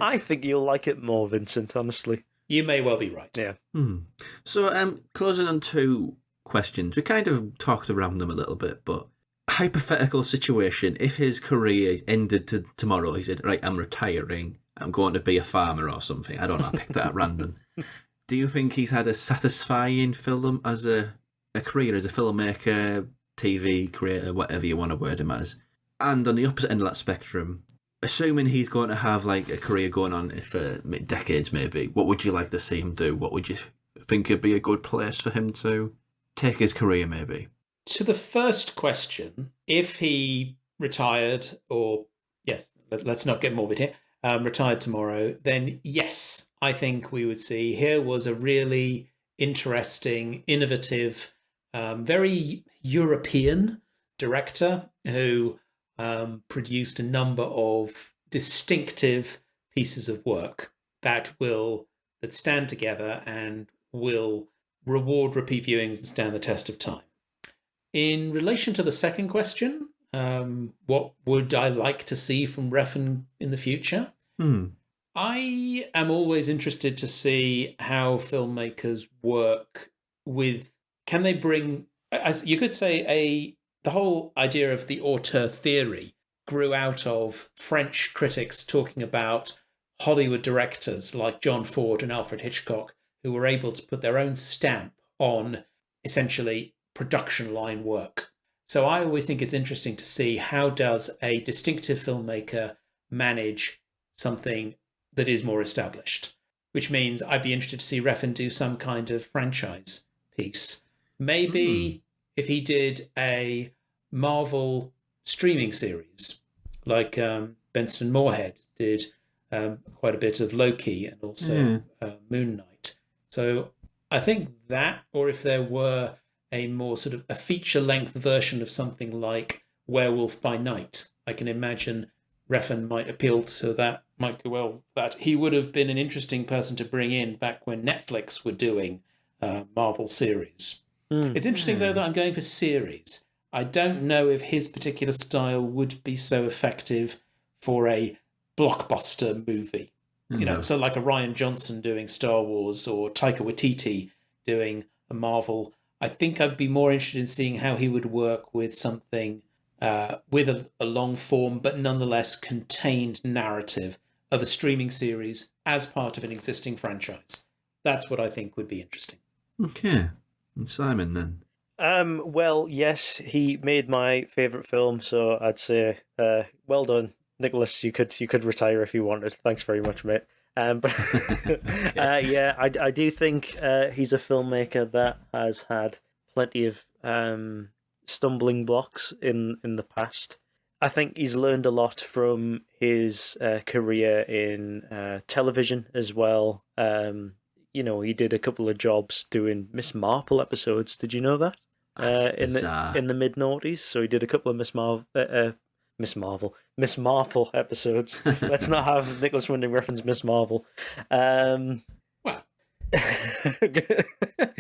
I think you'll like it more, Vincent, honestly. You may well be right. Yeah. So, closing on 2 questions. We kind of talked around them a little bit, but hypothetical situation, if his career ended tomorrow, he said, right, I'm retiring, I'm going to be a farmer or something. I don't know, I picked that at random. Do you think he's had a satisfying film as a career, as a filmmaker, TV creator, whatever you want to word him as? And on the opposite end of that spectrum, assuming he's going to have like a career going on for decades maybe, what would you like to see him do? What would you think would be a good place for him to take his career maybe? To the first question, if he retired, or yes, let's not get morbid here, retired tomorrow, then yes, I think we would see here was a really interesting, innovative, very European director who produced a number of distinctive pieces of work that stand together and will reward repeat viewings and stand the test of time. In relation to the second question, what would I like to see from Refn in the future? I am always interested to see how filmmakers work with. Can they bring, as you could say, the whole idea of the auteur theory grew out of French critics talking about Hollywood directors like John Ford and Alfred Hitchcock, who were able to put their own stamp on essentially production line work. So I always think it's interesting to see how does a distinctive filmmaker manage something that is more established, which means I'd be interested to see Refn do some kind of franchise piece. Maybe if he did a Marvel streaming series, like Benson Moorhead did quite a bit of Loki and also Moon Knight. So I think that, or if there were a more sort of a feature-length version of something like Werewolf by Night, I can imagine Refn might appeal to that, might go well, that he would have been an interesting person to bring in back when Netflix were doing Marvel series. It's interesting, though, that I'm going for series. I don't know if his particular style would be so effective for a blockbuster movie. You know, so like a Rian Johnson doing Star Wars or Taika Waititi doing a Marvel. I think I'd be more interested in seeing how he would work with something with a long form but nonetheless contained narrative of a streaming series as part of an existing franchise. That's what I think would be interesting. Okay. And Simon, then? Well, yes, he made my favourite film, so I'd say, well done, Nicolas. You could retire if you wanted. Thanks very much, mate. But yeah, I do think he's a filmmaker that has had plenty of stumbling blocks in the past. I think he's learned a lot from his career in television as well. You know, he did a couple of jobs doing Miss Marple episodes. Did you know that? In the mid-noughties. So he did a couple of Miss Marple episodes. Let's not have Nicolas Winding reference Miss Marvel.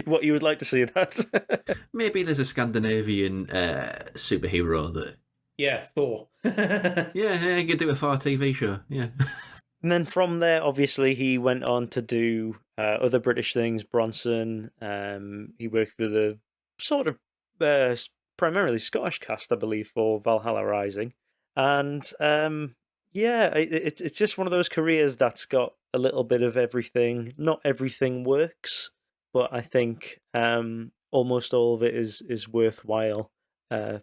What you would like to see that? Maybe there's a Scandinavian superhero that. Yeah, Thor. Yeah, you could do a Thor TV show. Yeah. And then from there, obviously, he went on to do other British things. Bronson. He worked with a sort of primarily Scottish cast, I believe, for Valhalla Rising. And yeah, it's just one of those careers that's got a little bit of everything. Not everything works, but I think almost all of it is worthwhile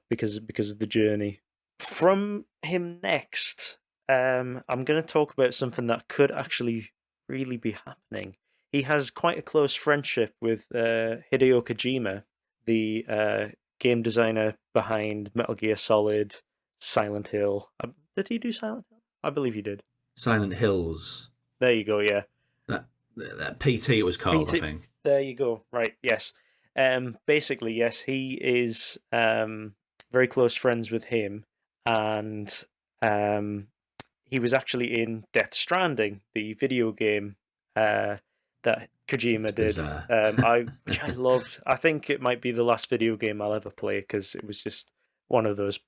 because of the journey. From him next, I'm going to talk about something that could actually really be happening. He has quite a close friendship with Hideo Kojima, the game designer behind Metal Gear Solid, Silent Hill. Did he do Silent Hill? I believe he did. Silent Hills. There you go, yeah. That PT it was called, PT, I think. There you go, right, yes. Basically, yes, he is very close friends with him, and he was actually in Death Stranding, the video game that Kojima did, which I loved. I think it might be the last video game I'll ever play because it was just one of those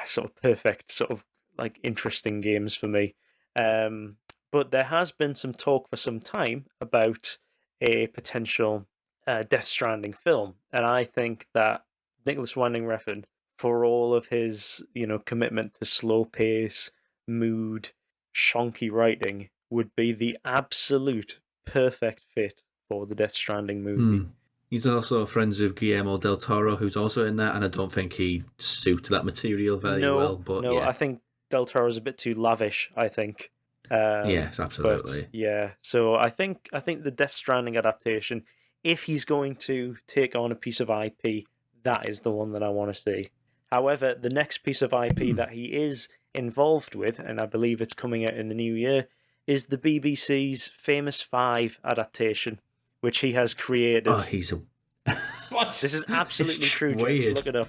sort of perfect, sort of like interesting games for me. But there has been some talk for some time about a potential Death Stranding film, and I think that Nicolas Winding Refn, for all of his commitment to slow pace, mood, shonky writing, would be the absolute perfect fit for the Death Stranding movie. He's also friends with Guillermo del Toro, who's also in that, and I don't think he'd suit that material very well. But no, yeah. I think del Toro's a bit too lavish, I think. Yes, absolutely. But, yeah, so I think the Death Stranding adaptation, if he's going to take on a piece of IP, that is the one that I want to see. However, the next piece of IP that he is involved with, and I believe it's coming out in the new year, is the BBC's Famous Five adaptation, which he has created. Oh, he's a... What? This is absolutely true, weird. James. Look it up.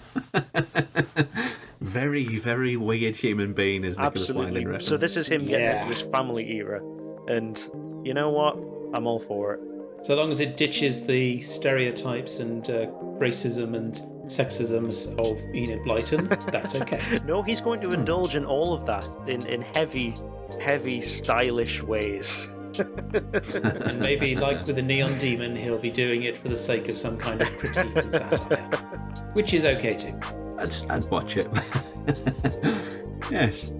Very, very weird human being is Nicolas Absolutely. Winding Refn. So this is him getting into his family era. And you know what? I'm all for it. So long as it ditches the stereotypes and racism and sexisms of Enid Blyton, that's okay. No, he's going to indulge in all of that in heavy, stylish ways. And maybe, like with the Neon Demon, he'll be doing it for the sake of some kind of critique and satire, which is okay too. I'd watch it. Yes.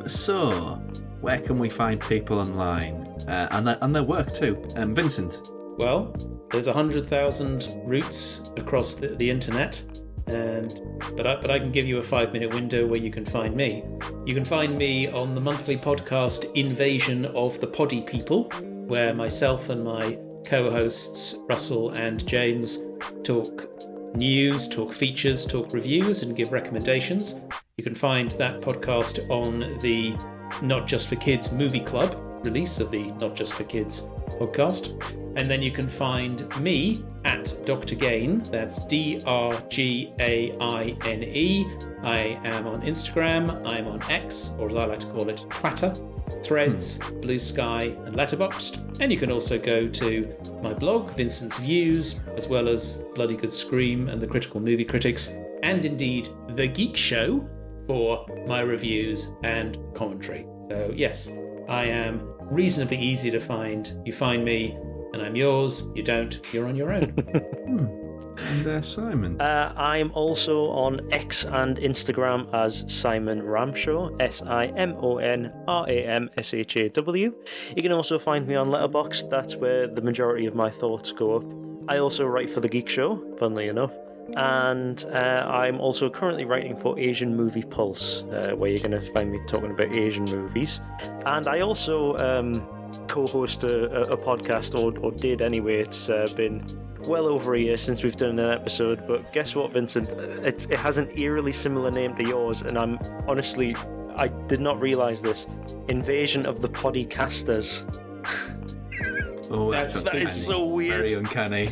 So, where can we find people online and their work too? Vincent. Well, there's 100,000 routes across the internet, but I can give you a 5-minute window where you can find me. You can find me on the monthly podcast Invasion of the Poddy People, where myself and my co-hosts Russell and James talk news, talk features, talk reviews, and give recommendations. You can find that podcast on the Not Just for Kids Movie Club release of the Not Just for Kids podcast. And then you can find me at Dr. Gain. That's DrGaine. I am on Instagram, I'm on X, or as I like to call it, Twitter, Threads, Blue Sky, and Letterboxd. And you can also go to my blog, Vincent's Views, as well as Bloody Good Scream and the Critical Movie Critics, and indeed The Geek Show for my reviews and commentary. So yes, I am reasonably easy to find. You find me, and I'm yours. You don't, you're on your own. And Simon? I'm also on X and Instagram as Simon Ramshaw, SimonRamshaw. You can also find me on Letterboxd. That's where the majority of my thoughts go up. I also write for The Geek Show, funnily enough. And I'm also currently writing for Asian Movie Pulse, where you're going to find me talking about Asian movies. And I also co-host a podcast, or did anyway. It's been well over a year since we've done an episode, but guess what, Vincent? It has an eerily similar name to yours, and I did not realise this. Invasion of the Podcasters. Oh, that is so weird. Very uncanny.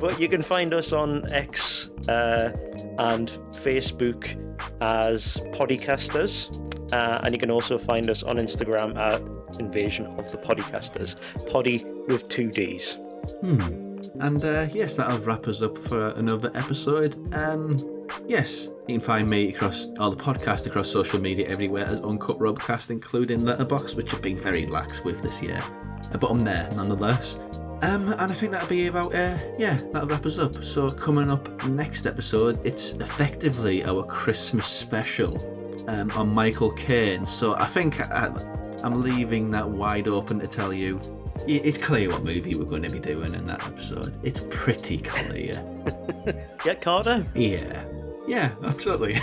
But you can find us on X and Facebook as Podcasters, and you can also find us on Instagram at Invasion of the Podcasters. Poddy with 2 Ds. And yes, that'll wrap us up for another episode. Yes, you can find me across all the podcasts across social media everywhere as Uncut Robcast, including Letterboxd, which I've been very lax with this year. But I'm there nonetheless. And I think that'll be about, that'll wrap us up. So coming up next episode, it's effectively our Christmas special on Michael Caine. So I think I'm leaving that wide open to tell you. It's clear what movie we're going to be doing in that episode. It's pretty clear. Get Carter? Yeah, absolutely.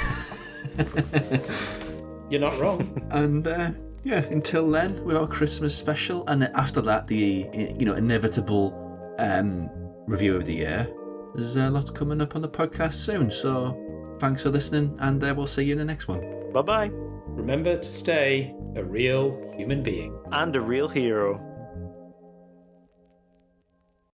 You're not wrong. And until then, we have our Christmas special, and then after that, the inevitable review of the year. There's lots coming up on the podcast soon. So thanks for listening, and we'll see you in the next one. Bye bye. Remember to stay a real human being and a real hero.